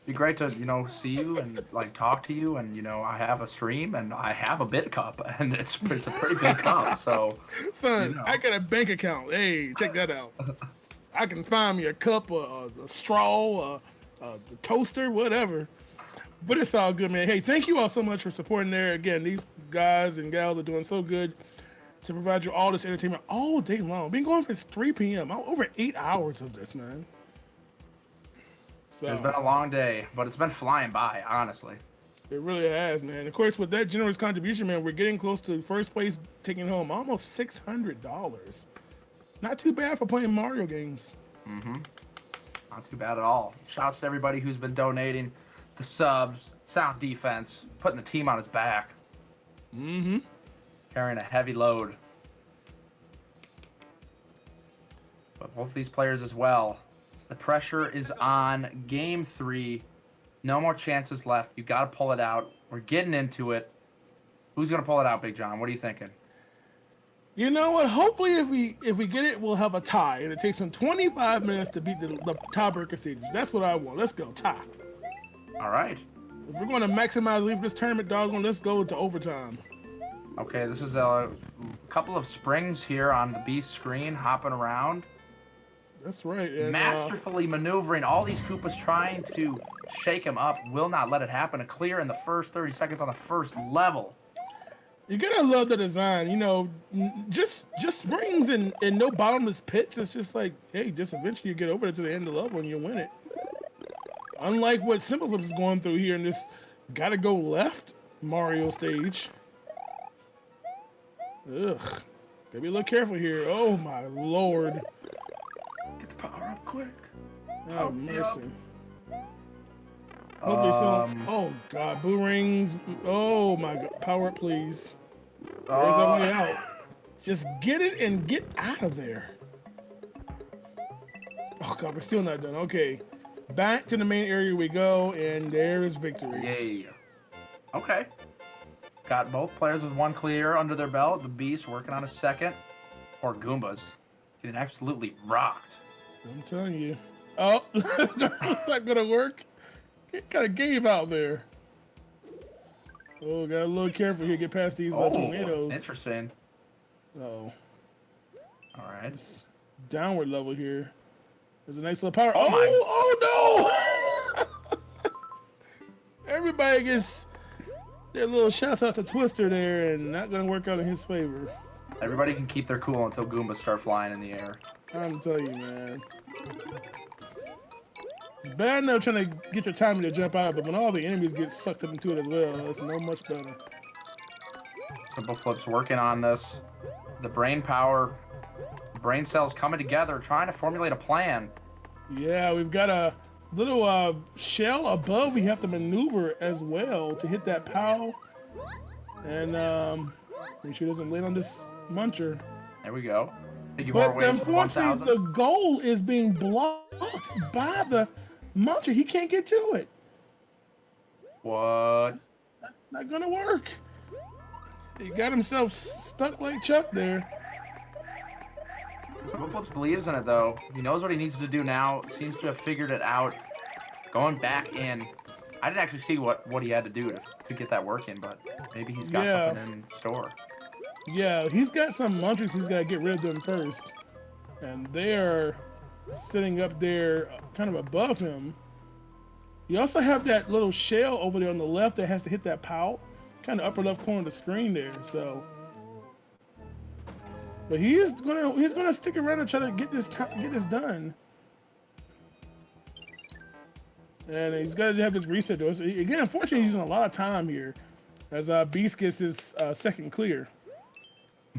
Be great to see you and like talk to you, and I have a stream and I have a bit cup, and it's a pretty big cup. So, son, I got a bank account. Hey, check that out. I can find me a cup, a straw, the toaster, whatever. But it's all good, man. Hey, thank you all so much for supporting there. Again, these guys and gals are doing so good to provide you all this entertainment all day long. Been going since 3 p.m. Over 8 hours of this, man. So, it's been a long day, but it's been flying by, honestly. It really has, man. Of course, with that generous contribution, man, we're getting close to first place, taking home almost $600. Not too bad for playing Mario games. Mm-hmm. Not too bad at all. Shouts to everybody who's been donating the subs, sound defense, putting the team on his back. Mm-hmm. Carrying a heavy load. But both these players as well. The pressure is on game 3. No more chances left. You got to pull it out. We're getting into it. Who's going to pull it out, Big John? What are you thinking? You know what? Hopefully, if we get it, we'll have a tie, and it takes them 25 minutes to beat the tiebreaker stage. That's what I want. Let's go tie. All right. If we're going to maximize leave this tournament, doggone, let's go to overtime. Okay, this is a couple of springs here on the Beast screen, hopping around. That's right. And, masterfully maneuvering all these Koopas, trying to shake him up. Will not let it happen. A clear in the first 30 seconds on the first level. You gotta love the design. You know, just springs and no bottomless pits. It's just like, hey, just eventually you get over to the end of the level and you win it. Unlike what SimpleFlips is going through here in this gotta go left Mario stage. Ugh. Gotta be a little careful here. Oh my lord. Get the power up quick. Oh, mercy. Hopefully oh god, boo rings. Oh my god, power up please. There's our way out. Just get it and get out of there. Oh god, we're still not done. Okay. Back to the main area we go, and there's victory. Yay. Okay. Got both players with one clear under their belt. The Beast working on a second. Or Goombas getting absolutely rocked. I'm telling you. Oh, that's not gonna work. It kind of gave out there. Oh, got a little careful here. Get past these tornadoes. Interesting. Oh. All right. Downward level here. There's a nice little power. Oh no! Everybody gets their little shouts out to Twister there, and not gonna work out in his favor. Everybody can keep their cool until Goombas start flying in the air. I'm telling you, man. It's bad enough trying to get your timing to jump out, but when all the enemies get sucked up into it as well, it's no much better. SimpleFlips working on this. The brain power, brain cells coming together, trying to formulate a plan. Yeah, we've got a little shell above we have to maneuver as well to hit that POW. And make sure it doesn't land on this muncher. There we go. But unfortunately, the goal is being blocked by the muncher. He can't get to it. What? That's not gonna work. He got himself stuck like Chuck there. SimpleFlips believes in it though. He knows what he needs to do now. Seems to have figured it out. Going back in. I didn't actually see what he had to do to get that working, but maybe he's got something in store. Yeah, he's got some munchers. He's got to get rid of them first. And they're sitting up there kind of above him. You also have that little shell over there on the left that has to hit that POW. Kind of upper left corner of the screen there, so. But he's gonna stick around and try to get this done. And he's got to have his reset though. So again, unfortunately, he's using a lot of time here as Beast gets his second clear.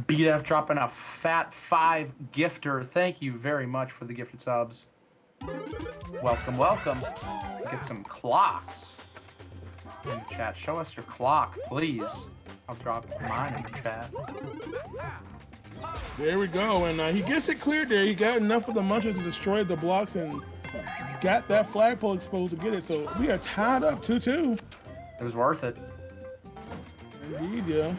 BF dropping a fat 5 gifter. Thank you very much for the gifted subs. Welcome, welcome. Get some clocks in the chat. Show us your clock, please. I'll drop mine in the chat. There we go, and he gets it cleared there. He got enough of the munchers to destroy the blocks and got that flagpole exposed to get it. So we are tied up 2-2. It was worth it. Indeed, yeah.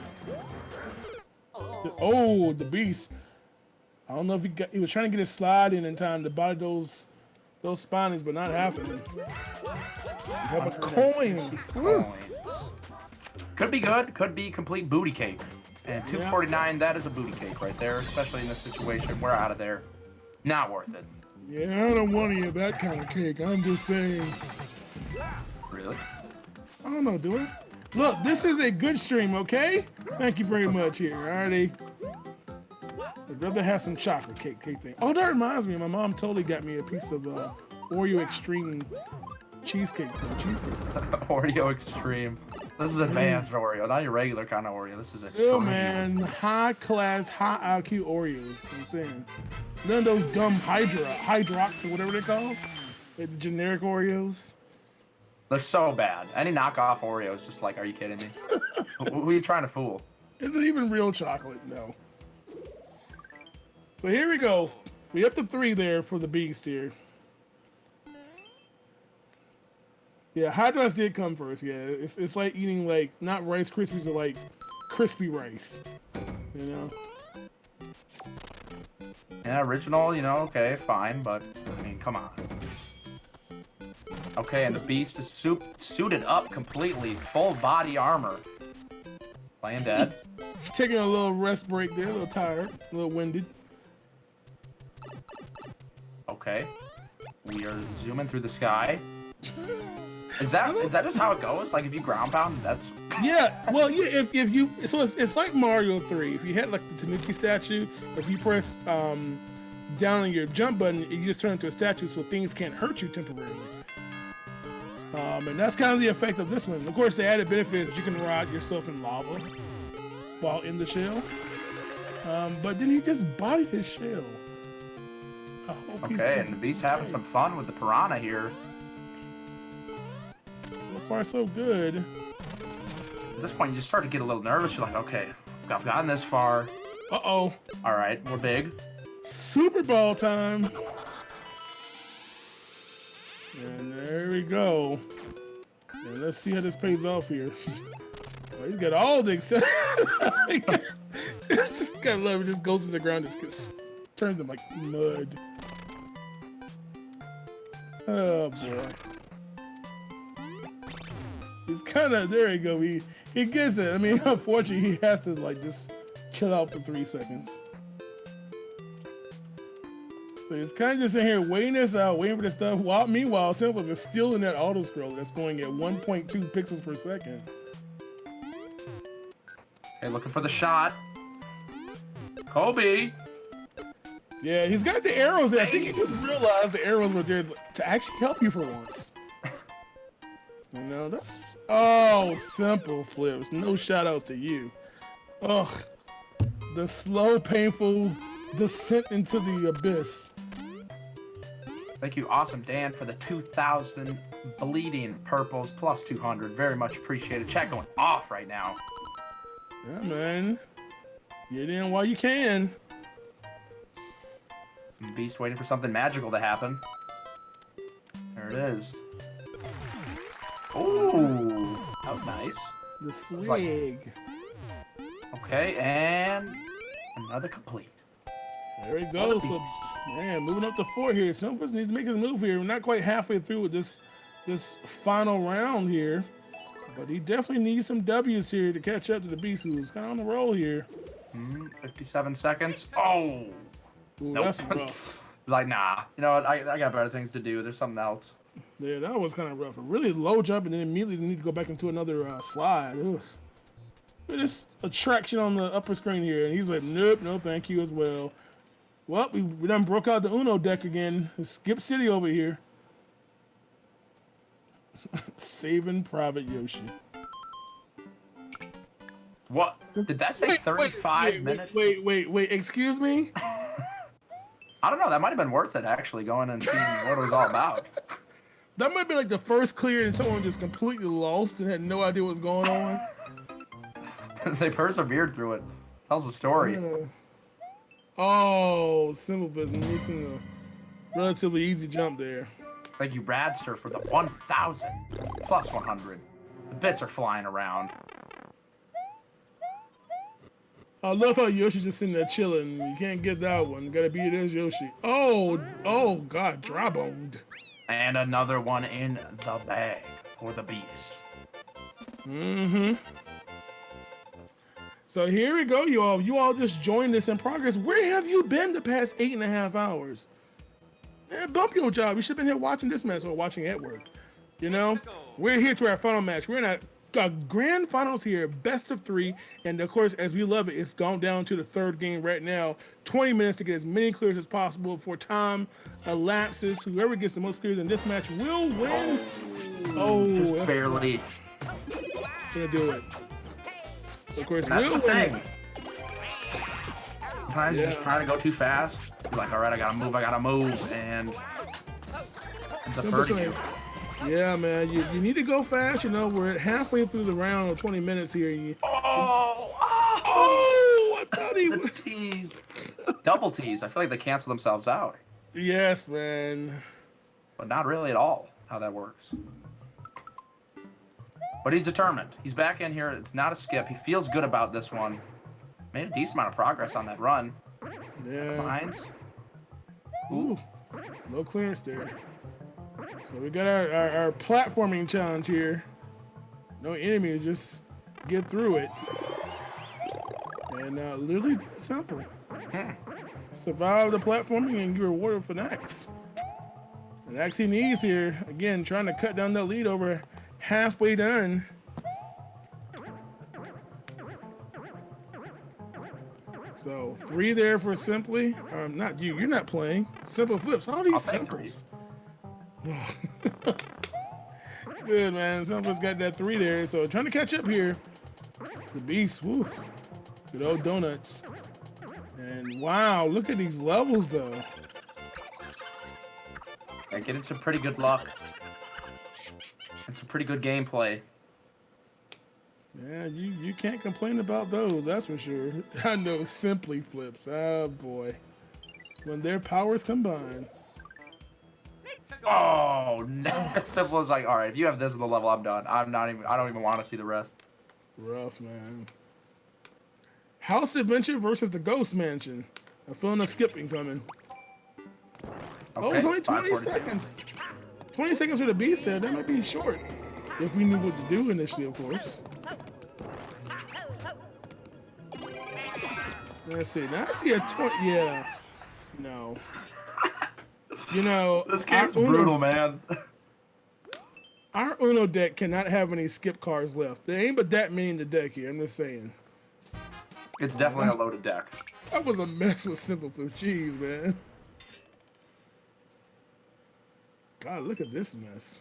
Oh, the beast. I don't know if he was trying to get his slide in time to body those spinies, but not happening. You have a coin. Woo. Could be good. Could be complete booty cake. And 249, that is a booty cake right there, especially in this situation. We're out of there. Not worth it. Yeah, I don't want any of that kind of cake. I'm just saying. Really? I don't know, do it. Look, this is a good stream, okay? Thank you very much here, alrighty. I'd rather have some chocolate cake thing. Oh, that reminds me, my mom totally got me a piece of Oreo Extreme cheesecake from Cheesecake. Oreo Extreme. This is advanced Oreo, not your regular kind of Oreo. This is extreme. Oh man, high class, high IQ Oreos. You know what I'm saying, none of those dumb Hydrox or whatever they call, like the generic Oreos. They're so bad. Any knockoff Oreos, just like, are you kidding me? Who are you trying to fool? Is it even real chocolate? No. So here we go. We up to 3 there for the beast here. Yeah, Hydrox did come first. Yeah, it's like eating like not Rice Krispies, or like crispy rice. You know. Yeah, original. You know, okay, fine, but I mean, come on. Okay, and the beast is suited up completely, full body armor. Playing dead. Taking a little rest break there, a little tired, a little winded. Okay, we are zooming through the sky. Is that just how it goes? Like if you ground pound, that's yeah. Well, yeah. If you so it's like Mario 3. If you had like the Tanuki statue, if you press down on your jump button, you just turn into a statue, so things can't hurt you temporarily. And that's kind of the effect of this one. Of course, the added benefit is you can ride yourself in lava while in the shell. But then he just bodied his shell. Okay, and the beast having some fun with the piranha here. So far, so good. At this point, you just start to get a little nervous. You're like, okay, I've gotten this far. Uh-oh. All right, we're big. Super Bowl time. And there we go. And let's see how this pays off here. Oh, he's got all the except. Just gotta love it. Just goes to the ground. Just gets turns them like mud. Oh boy. He's kind of there. You go. He gets it. I mean, unfortunately, he has to like just chill out for 3 seconds. So he's kind of just in here waiting this out, waiting for this stuff. Meanwhile, Simple is still in that auto scroll that's going at 1.2 pixels per second. Okay, looking for the shot. Kobe. Yeah, he's got the arrows there. I think he just realized the arrows were there to actually help you for once. You know, that's... Oh, SimpleFlips. No shout-outs to you. Ugh. The slow, painful descent into the abyss. Thank you, Awesome Dan, for the 2,000 bleeding purples plus 200. Very much appreciated. Chat going off right now. Yeah, man. Get in while you can. Beast waiting for something magical to happen. There it is. Ooh, that was nice. The swig. Okay, and another complete. There he goes. So, man, moving up to 4 here. SimpleFlips needs to make his move here. We're not quite halfway through with this final round here, but he definitely needs some W's here to catch up to the beast, who's kind of on the roll here. 57 seconds. Oh. Ooh, Nope. That's rough. It's like, nah. You know what? I got better things to do. There's something else. Yeah, that was kind of rough. A really low jump, and then immediately need to go back into another slide. Ugh. Look at this attraction on the upper screen here, and he's like, nope, no thank you as well. Well, we done broke out the Uno deck again. Skip City over here. Saving Private Yoshi. What? Did that say 35 minutes? Wait, excuse me? I don't know. That might have been worth it, actually, going and seeing what it was all about. That might be like the first clear and someone just completely lost and had no idea what's going on. They persevered through it. Tells a story. Oh, SimpleFlips missing a relatively easy jump there. Thank you, Bradster, for the 1,000 plus 100. The bits are flying around. I love how Yoshi's just sitting there chilling. You can't get that one. Gotta beat it as Yoshi. Oh, God, dry-boned. And another one in the bag for the beast. Mm-hmm. So here we go, you all. You all just joined us in progress. Where have you been the past 8.5 hours? Man, bump your job. You should have been here watching this match or watching at work. You know? We're here to our final match. We're in a grand finals here, best of 3. And of course, as we love it, it's gone down to the 3rd game right now. 20 minutes to get as many clears as possible before time elapses. Whoever gets the most clears in this match will win. Oh, just barely. Gonna do it. Of course, That's we'll the win. thing. Sometimes you're just trying to go too fast. You're like, all right, I gotta move, and it's a 30. Yeah, man, you need to go fast. You know, we're halfway through the round of 20 minutes here. I thought he would. Tease. Double tease. I feel like they cancel themselves out. Yes, man. But not really at all how that works. But he's determined. He's back in here. It's not a skip. He feels good about this one. Made a decent amount of progress on that run. Yeah. Behinds. Ooh. No clearance there. So we got our platforming challenge here. No enemy, just get through it. And literally simple. Survive the platforming and you're rewarded for next. And actually needs here, again, trying to cut down that lead over halfway done. So 3 there for Simply. Not you. You're not playing. SimpleFlips. All these simples. Good, man. Simple's got that 3 there. So trying to catch up here. The beast. Woo. Good old donuts. And wow, look at these levels though. Yeah, getting some pretty good luck. And some pretty good gameplay. Yeah, you can't complain about those, that's for sure. I know SimpleFlips. Oh boy. When their powers combine. Oh no. Simple is like, alright, if you have this at the level, I'm done. I don't even want to see the rest. Rough, man. House Adventure versus the Ghost Mansion. I'm feeling a skipping coming. Okay, Oh, it's only 20 5:42. seconds. 20 seconds for the beast there. That might be short. If we knew what to do initially, of course. Let's see. Now I see a 20. Yeah. No. You know, This game's brutal, man. Our Uno deck cannot have any skip cards left. There ain't but that many in the deck here. I'm just saying. It's definitely a loaded deck. That was a mess with SimpleFlips. Jeez, man. God, look at this mess.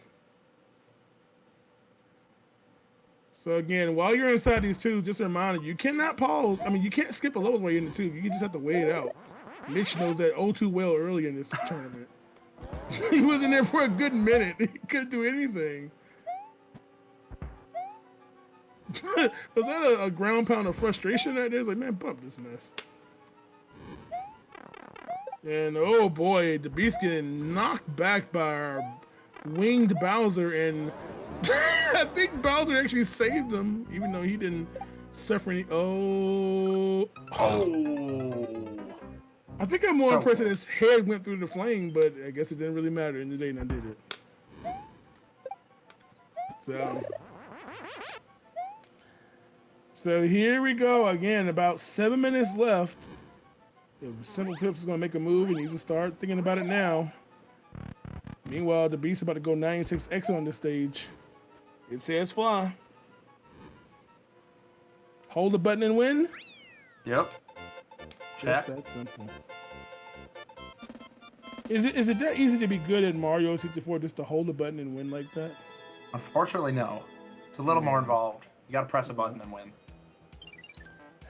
So again, while you're inside these tubes, just a reminder, you cannot pause. I mean, you can't skip a level while you're in the tube. You just have to wait it out. Mitch knows that all too well early in this tournament. He was in there for a good minute. He couldn't do anything. Was that a ground pound of frustration right there? It's like, man, bump this mess. And oh boy, the beast getting knocked back by our winged Bowser, and I think Bowser actually saved him, even though he didn't suffer any. Oh. I think I'm more impressed that his head went through the flame, but I guess it didn't really matter in the day, and I did it. So here we go again. About 7 minutes left. If SimpleFlips is gonna make a move, he needs to start thinking about it now. Meanwhile, the beast is about to go 96X on this stage. It says fly. Hold the button and win. Yep. Just that simple. Is it that easy to be good at Mario 64 just to hold the button and win like that? Unfortunately, no. It's a little more involved. You gotta press a button and win.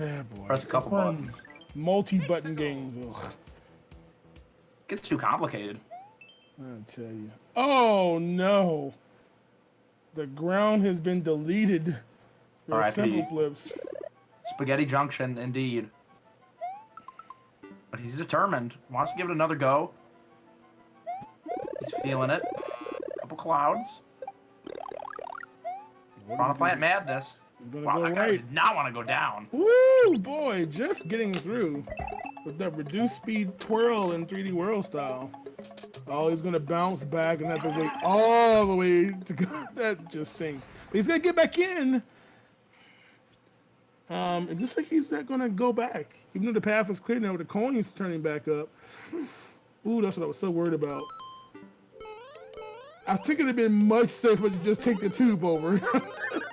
Yeah, boy. Press a couple buttons. Multi-button games. Ugh. Gets too complicated. I tell you. Oh no! The ground has been deleted. For SimpleFlips. Spaghetti Junction, indeed. But he's determined. Wants to give it another go. He's feeling it. clouds. Piranha Plant madness. Wow, Go that guy right. did not want to go down. Woo, boy, just getting through with that reduced speed twirl in 3D World style. Oh, he's gonna bounce back and have to wait all the way to go. That just stinks. But he's gonna get back in. It looks like he's not gonna go back, even though the path is clear now with the coins turning back up. Ooh, that's what I was so worried about. I think it'd have been much safer to just take the tube over.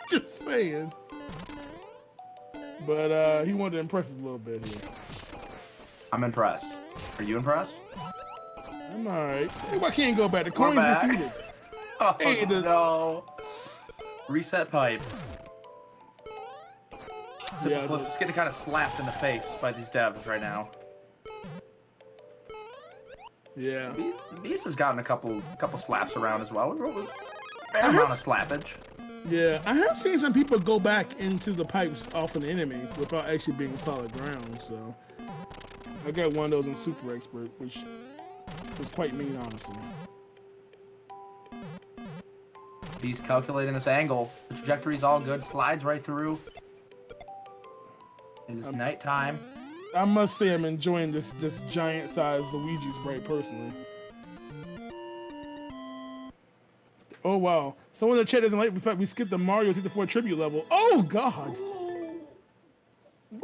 Just saying. But he wanted to impress us a little bit here. I'm impressed. Are you impressed? I'm alright. Hey, why can't you go back? The coins receded. Oh, Hey, no. Reset pipe. Yeah, SimpleFlips is getting kind of slapped in the face by these devs right now. Yeah. Beast has gotten a couple slaps around as well. Fair amount of slappage. Yeah, I have seen some people go back into the pipes off an enemy without actually being solid ground, so I got one of those in Super Expert, which was quite mean, honestly. Beast calculating this angle. The trajectory's all good. Slides right through. It is nighttime. I must say I'm enjoying this giant-sized Luigi sprite personally. Oh wow! Someone in the chat doesn't like the fact we skipped the Mario 64 tribute level. Oh god!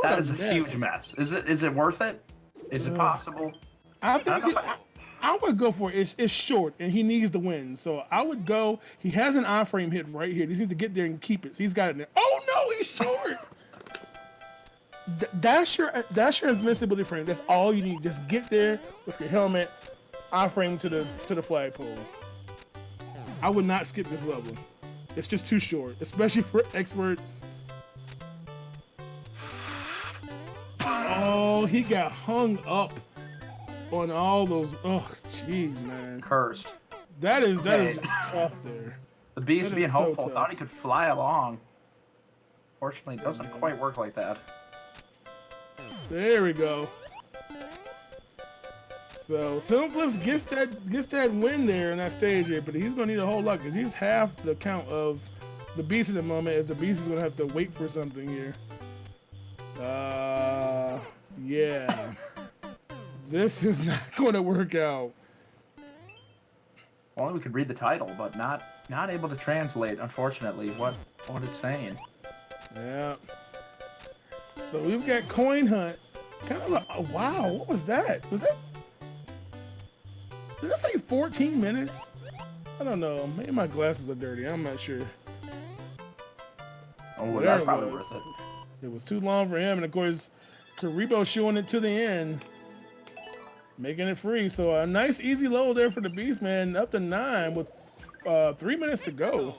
That is a huge mess. Is it worth it? Is it possible? I would go for it. It's short, and he needs to win. So I would go. He has an iframe hit right here. He needs to get there and keep it. So he's got it there. Oh no, he's short. That's your invincibility frame. That's all you need. Just get there with your helmet, iframe to the flagpole. I would not skip this level. It's just too short, especially for expert. Oh, he got hung up on all those. Oh, jeez, man. Cursed. That is just tough there. The Beast being hopeful, tough. thought he could fly along. Fortunately, it doesn't quite work like that. There we go. So SimpleFlips gets that win there in that stage here, but he's gonna need a whole lot because he's half the count of the Beast at the moment, as the Beast is gonna have to wait for something here. Yeah. This is not gonna work out. Only we could read the title, but not able to translate, unfortunately, what it's saying. Yeah. So we've got Coin Hunt. Kind of like, oh, wow, what was that? Was that? Did I say 14 minutes? I don't know. Maybe my glasses are dirty. I'm not sure. Oh, that's probably worth it. It was too long for him, and of course, Karibo showing it to the end, making it free. So a nice, easy load there for the Beast, man. Up to 9 with 3 minutes to go.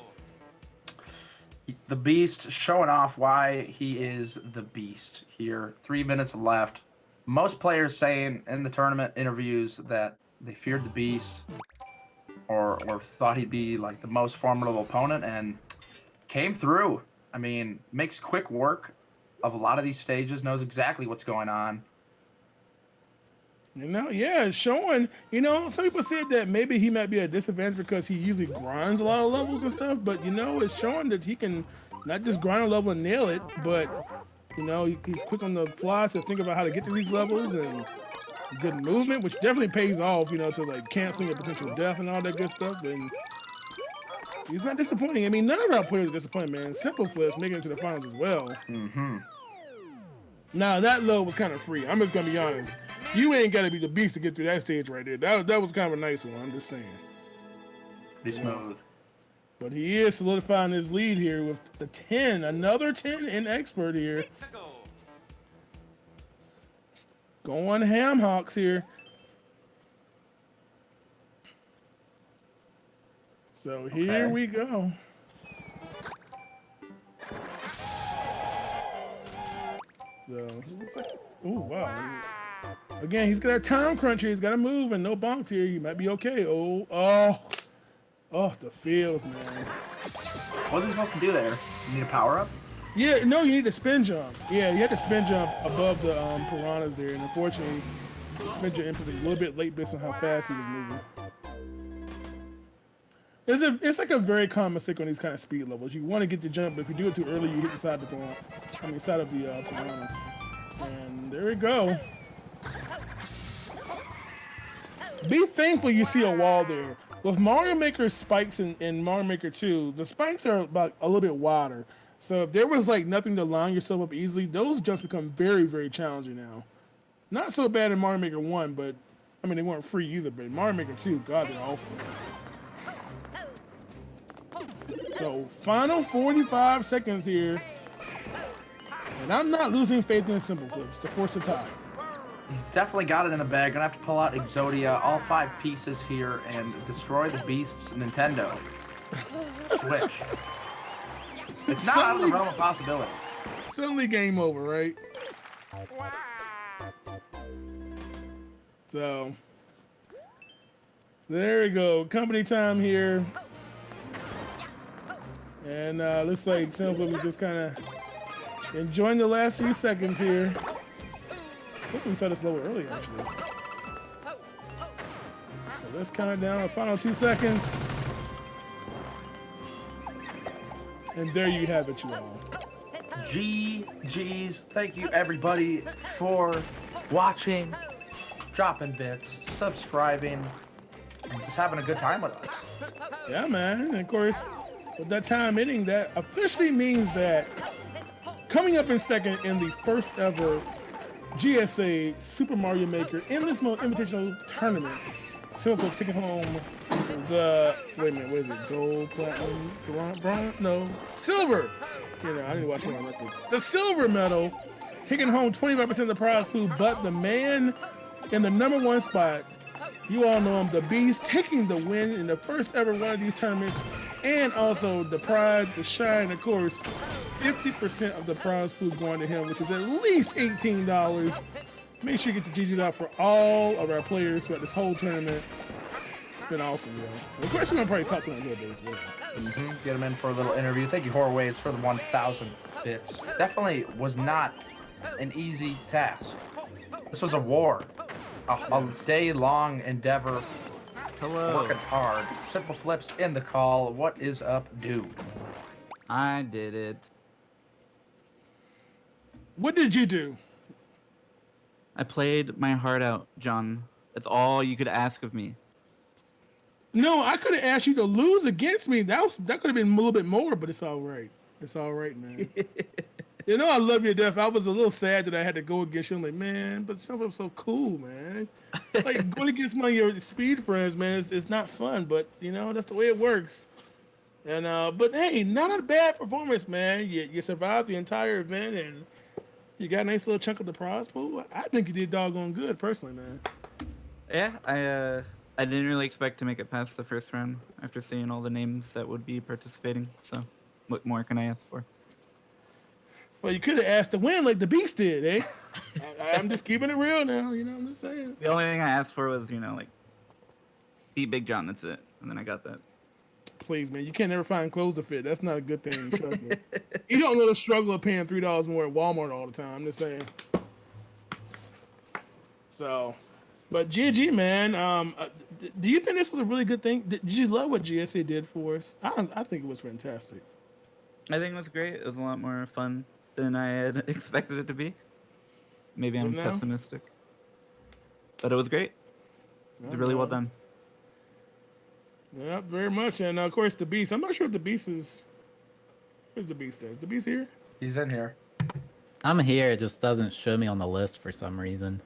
The Beast showing off why he is the Beast here. 3 minutes left. Most players saying in the tournament interviews that they feared the Beast or thought he'd be like the most formidable opponent, and came through. I mean, makes quick work of a lot of these stages, knows exactly what's going on. You know, yeah, it's showing. You know, some people said that maybe he might be at a disadvantage because he usually grinds a lot of levels and stuff, but you know, it's showing that he can not just grind a level and nail it, but you know, he's quick on the fly to think about how to get to these levels, and good movement, which definitely pays off, you know, to like canceling a potential death and all that good stuff. And he's not disappointing. I mean, none of our players are disappointed, man. SimpleFlips making it to the finals as well. Mm-hmm. Now that low was kind of free. I'm just gonna be honest. You ain't gotta be the Beast to get through that stage right there. That was kind of a nice one. I'm just saying. Pretty smooth. But he is solidifying his lead here with the 10, another 10 in expert here. Going ham hocks here. So here we go. So, oh wow. Again, he's got a time crunch here. He's got to move and no bonks here. He might be okay. Oh, the feels, man. What is he supposed to do there? You need a power up? Yeah, no, you need a spin jump. Yeah, you had to spin jump above the piranhas there, and unfortunately, the spin jump input was a little bit late based on how fast he was moving. It's like a very common mistake on these kind of speed levels. You want to get the jump, but if you do it too early, you hit the side of the side of the piranha. And there we go. Be thankful you see a wall there. With Mario Maker spikes in Mario Maker 2, the spikes are about a little bit wider. So if there was like nothing to line yourself up easily, those jumps become very, very challenging now. Not so bad in Mario Maker 1, but I mean they weren't free either, but in Mario Maker 2, God, they're awful. So final 45 seconds here. And I'm not losing faith in SimpleFlips to force a tie. He's definitely got it in the bag. Gonna have to pull out Exodia, all 5 pieces here, and destroy the Beast's Nintendo Switch. It's not out of the realm of possibility. Suddenly game over, right? So there we go. Company time here. And looks like SimpleFlips just kind of enjoying the last few seconds here. I think we started slower earlier, actually. So let's count it down. The final 2 seconds. And there you have it, you all. GG's. Thank you, everybody, for watching, dropping bits, subscribing, and just having a good time with us. Yeah, man. And of course, with that time ending, that officially means that coming up in second in the first ever GSA Super Mario Maker Endless Mode Invitational Tournament, SimpleFlips taking home the, wait a minute, what is it? Gold, platinum, bronze? No, silver. You know, I need to watch more Olympics. The silver medal, taking home 25% of the prize pool, but the man in the #1 spot, you all know him, the Beast, taking the win in the first ever one of these tournaments, and also the pride, the shine, of course, 50% of the prize pool going to him, which is at least $18. Make sure you get the GGs out for all of our players throughout this whole tournament. It's been awesome, yo. Of course, we're gonna probably talk to him a little bit as well. Get him in for a little interview. Thank you, Horways, for the 1,000 bits. Definitely was not an easy task. This was a war, a day-long endeavor. Hello. Working hard. SimpleFlips in the call. What is up, dude? I did it. What did you do? I played my heart out, John. That's all you could ask of me. No, I could have asked you to lose against me. That could have been a little bit more, but it's all right. It's all right, man. You know I love you to death. I was a little sad that I had to go against you. I'm like, man, but something's so cool, man. Like going against one of your speed friends, man, it's not fun, but you know that's the way it works. And but hey, not a bad performance, man. You survived the entire event and you got a nice little chunk of the prize pool. I think you did doggone good, personally, man. Yeah, I didn't really expect to make it past the first round after seeing all the names that would be participating. So, what more can I ask for? Well, you could have asked to win like the Beast did, eh? I'm just keeping it real now, you know. I'm just saying. The only thing I asked for was, like, beat Big John. That's it, and then I got that. Please, man, you can't never find clothes to fit. That's not a good thing. Trust me. You don't know the struggle of paying $3 more at Walmart all the time. I'm just saying. So, but GG, man. Do you think this was a really good thing? Did you love what GSA did for us? I think it was fantastic. I think it was great. It was a lot more fun than I had expected it to be. Maybe I'm pessimistic, but it was great. It was really well done. Yeah, very much. And of course, the Beast. I'm not sure if the Beast is. Where's the Beast? Is the Beast here? He's in here. I'm here. It just doesn't show me on the list for some reason.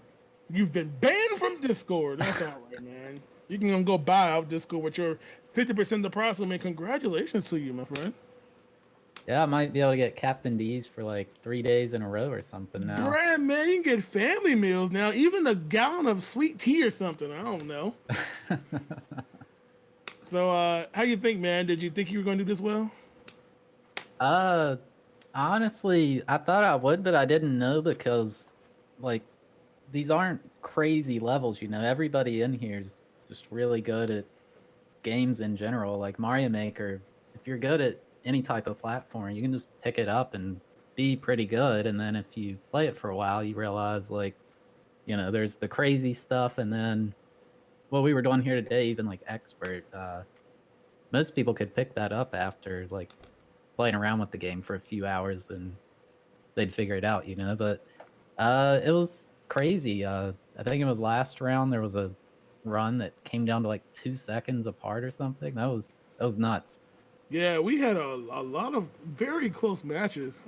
You've been banned from Discord. That's all right, man. You can go buy out Discord with your 50% of the price. I mean, congratulations to you, my friend. Yeah, I might be able to get Captain D's for like 3 days in a row or something now. Brad, man, you can get family meals now. Even a gallon of sweet tea or something. I don't know. So, how you think, man? Did you think you were going to do this well? Honestly, I thought I would, but I didn't know because, like, these aren't crazy levels, you know. Everybody in here is just really good at games in general. Like Mario Maker, if you're good at any type of platform, you can just pick it up and be pretty good. And then if you play it for a while, you realize, like, you know, there's the crazy stuff, and then what we were doing here today, even like expert, most people could pick that up after like playing around with the game for a few hours, and they'd figure it out, you know. But it was crazy. I think it was last round there was a run that came down to like 2 seconds apart or something. That was nuts. Yeah, we had a lot of very close matches,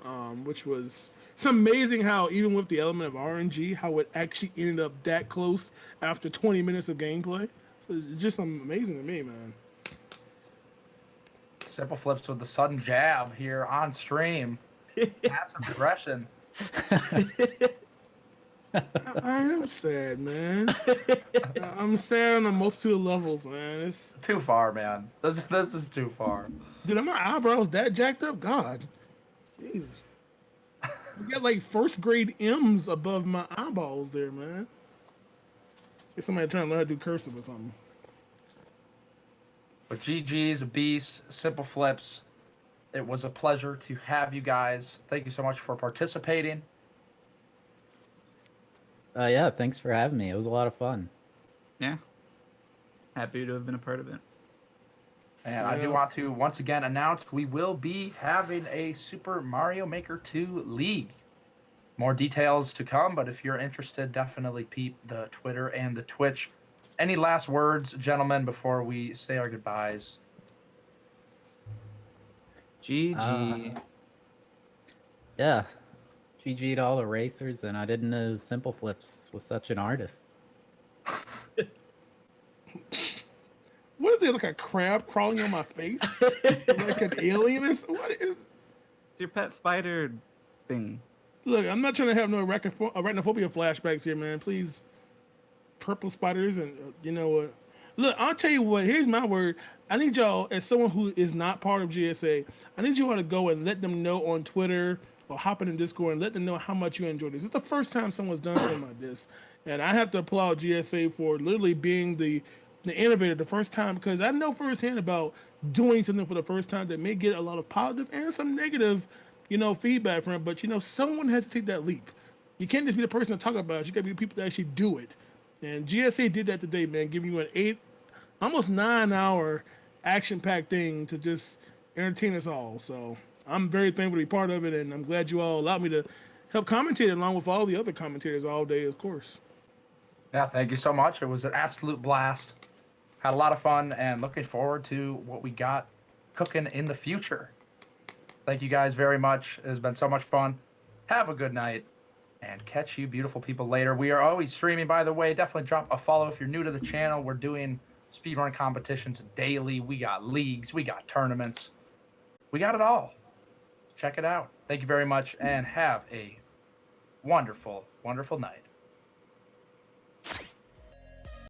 which was it's amazing how even with the element of RNG, how it actually ended up that close after 20 minutes of gameplay. It's just amazing to me, man. SimpleFlips with the sudden jab here on stream. Passive aggression. I am sad, man. I'm sad on a multitude of levels, man. It's Too far, man. This is too far. dude, are my eyebrows that jacked up? God, jeez. You got like first grade M's above my eyeballs there, man. See somebody trying to learn how to do cursive or something. But GG's, Beast, SimpleFlips, it was a pleasure to have you guys. Thank you so much for participating. Yeah, thanks for having me. It was a lot of fun. Yeah. Happy to have been a part of it. And I do want to once again announce we will be having a Super Mario Maker 2 League. More details to come, but if you're interested, definitely peep the Twitter and the Twitch. Any last words, gentlemen, before we say our goodbyes? GG. Yeah. GG to all the racers, and I didn't know SimpleFlips was such an artist. What is it, like a crab crawling on my face? Like an alien or something? What is... It's your pet spider thing. Look, I'm not trying to have no arachnophobia flashbacks here, man. Please. Purple spiders and you know what? Look, I'll tell you what. Here's my word. I need y'all, as someone who is not part of GSA, I need you all to go and let them know on Twitter or hop in the Discord and let them know how much you enjoy this. It's the first time someone's done something like this, and I have to applaud GSA for literally being the innovator the first time, because I know firsthand about doing something for the first time that may get a lot of positive and some negative, you know, feedback from it. But you know, someone has to take that leap. You can't just be the person to talk about it. You got to be the people that actually do it. And GSA did that today, man, giving you an almost 9-hour action-packed thing to just entertain us all. So I'm very thankful to be part of it, and I'm glad you all allowed me to help commentate along with all the other commentators all day, of course. Yeah, thank you so much. It was an absolute blast. Had a lot of fun, and looking forward to what we got cooking in the future. Thank you guys very much. It has been so much fun. Have a good night, and catch you beautiful people later. We are always streaming, by the way. Definitely drop a follow if you're new to the channel. We're doing speedrun competitions daily. We got leagues. We got tournaments. We got it all. Check it out. Thank you very much, and have a wonderful, wonderful night.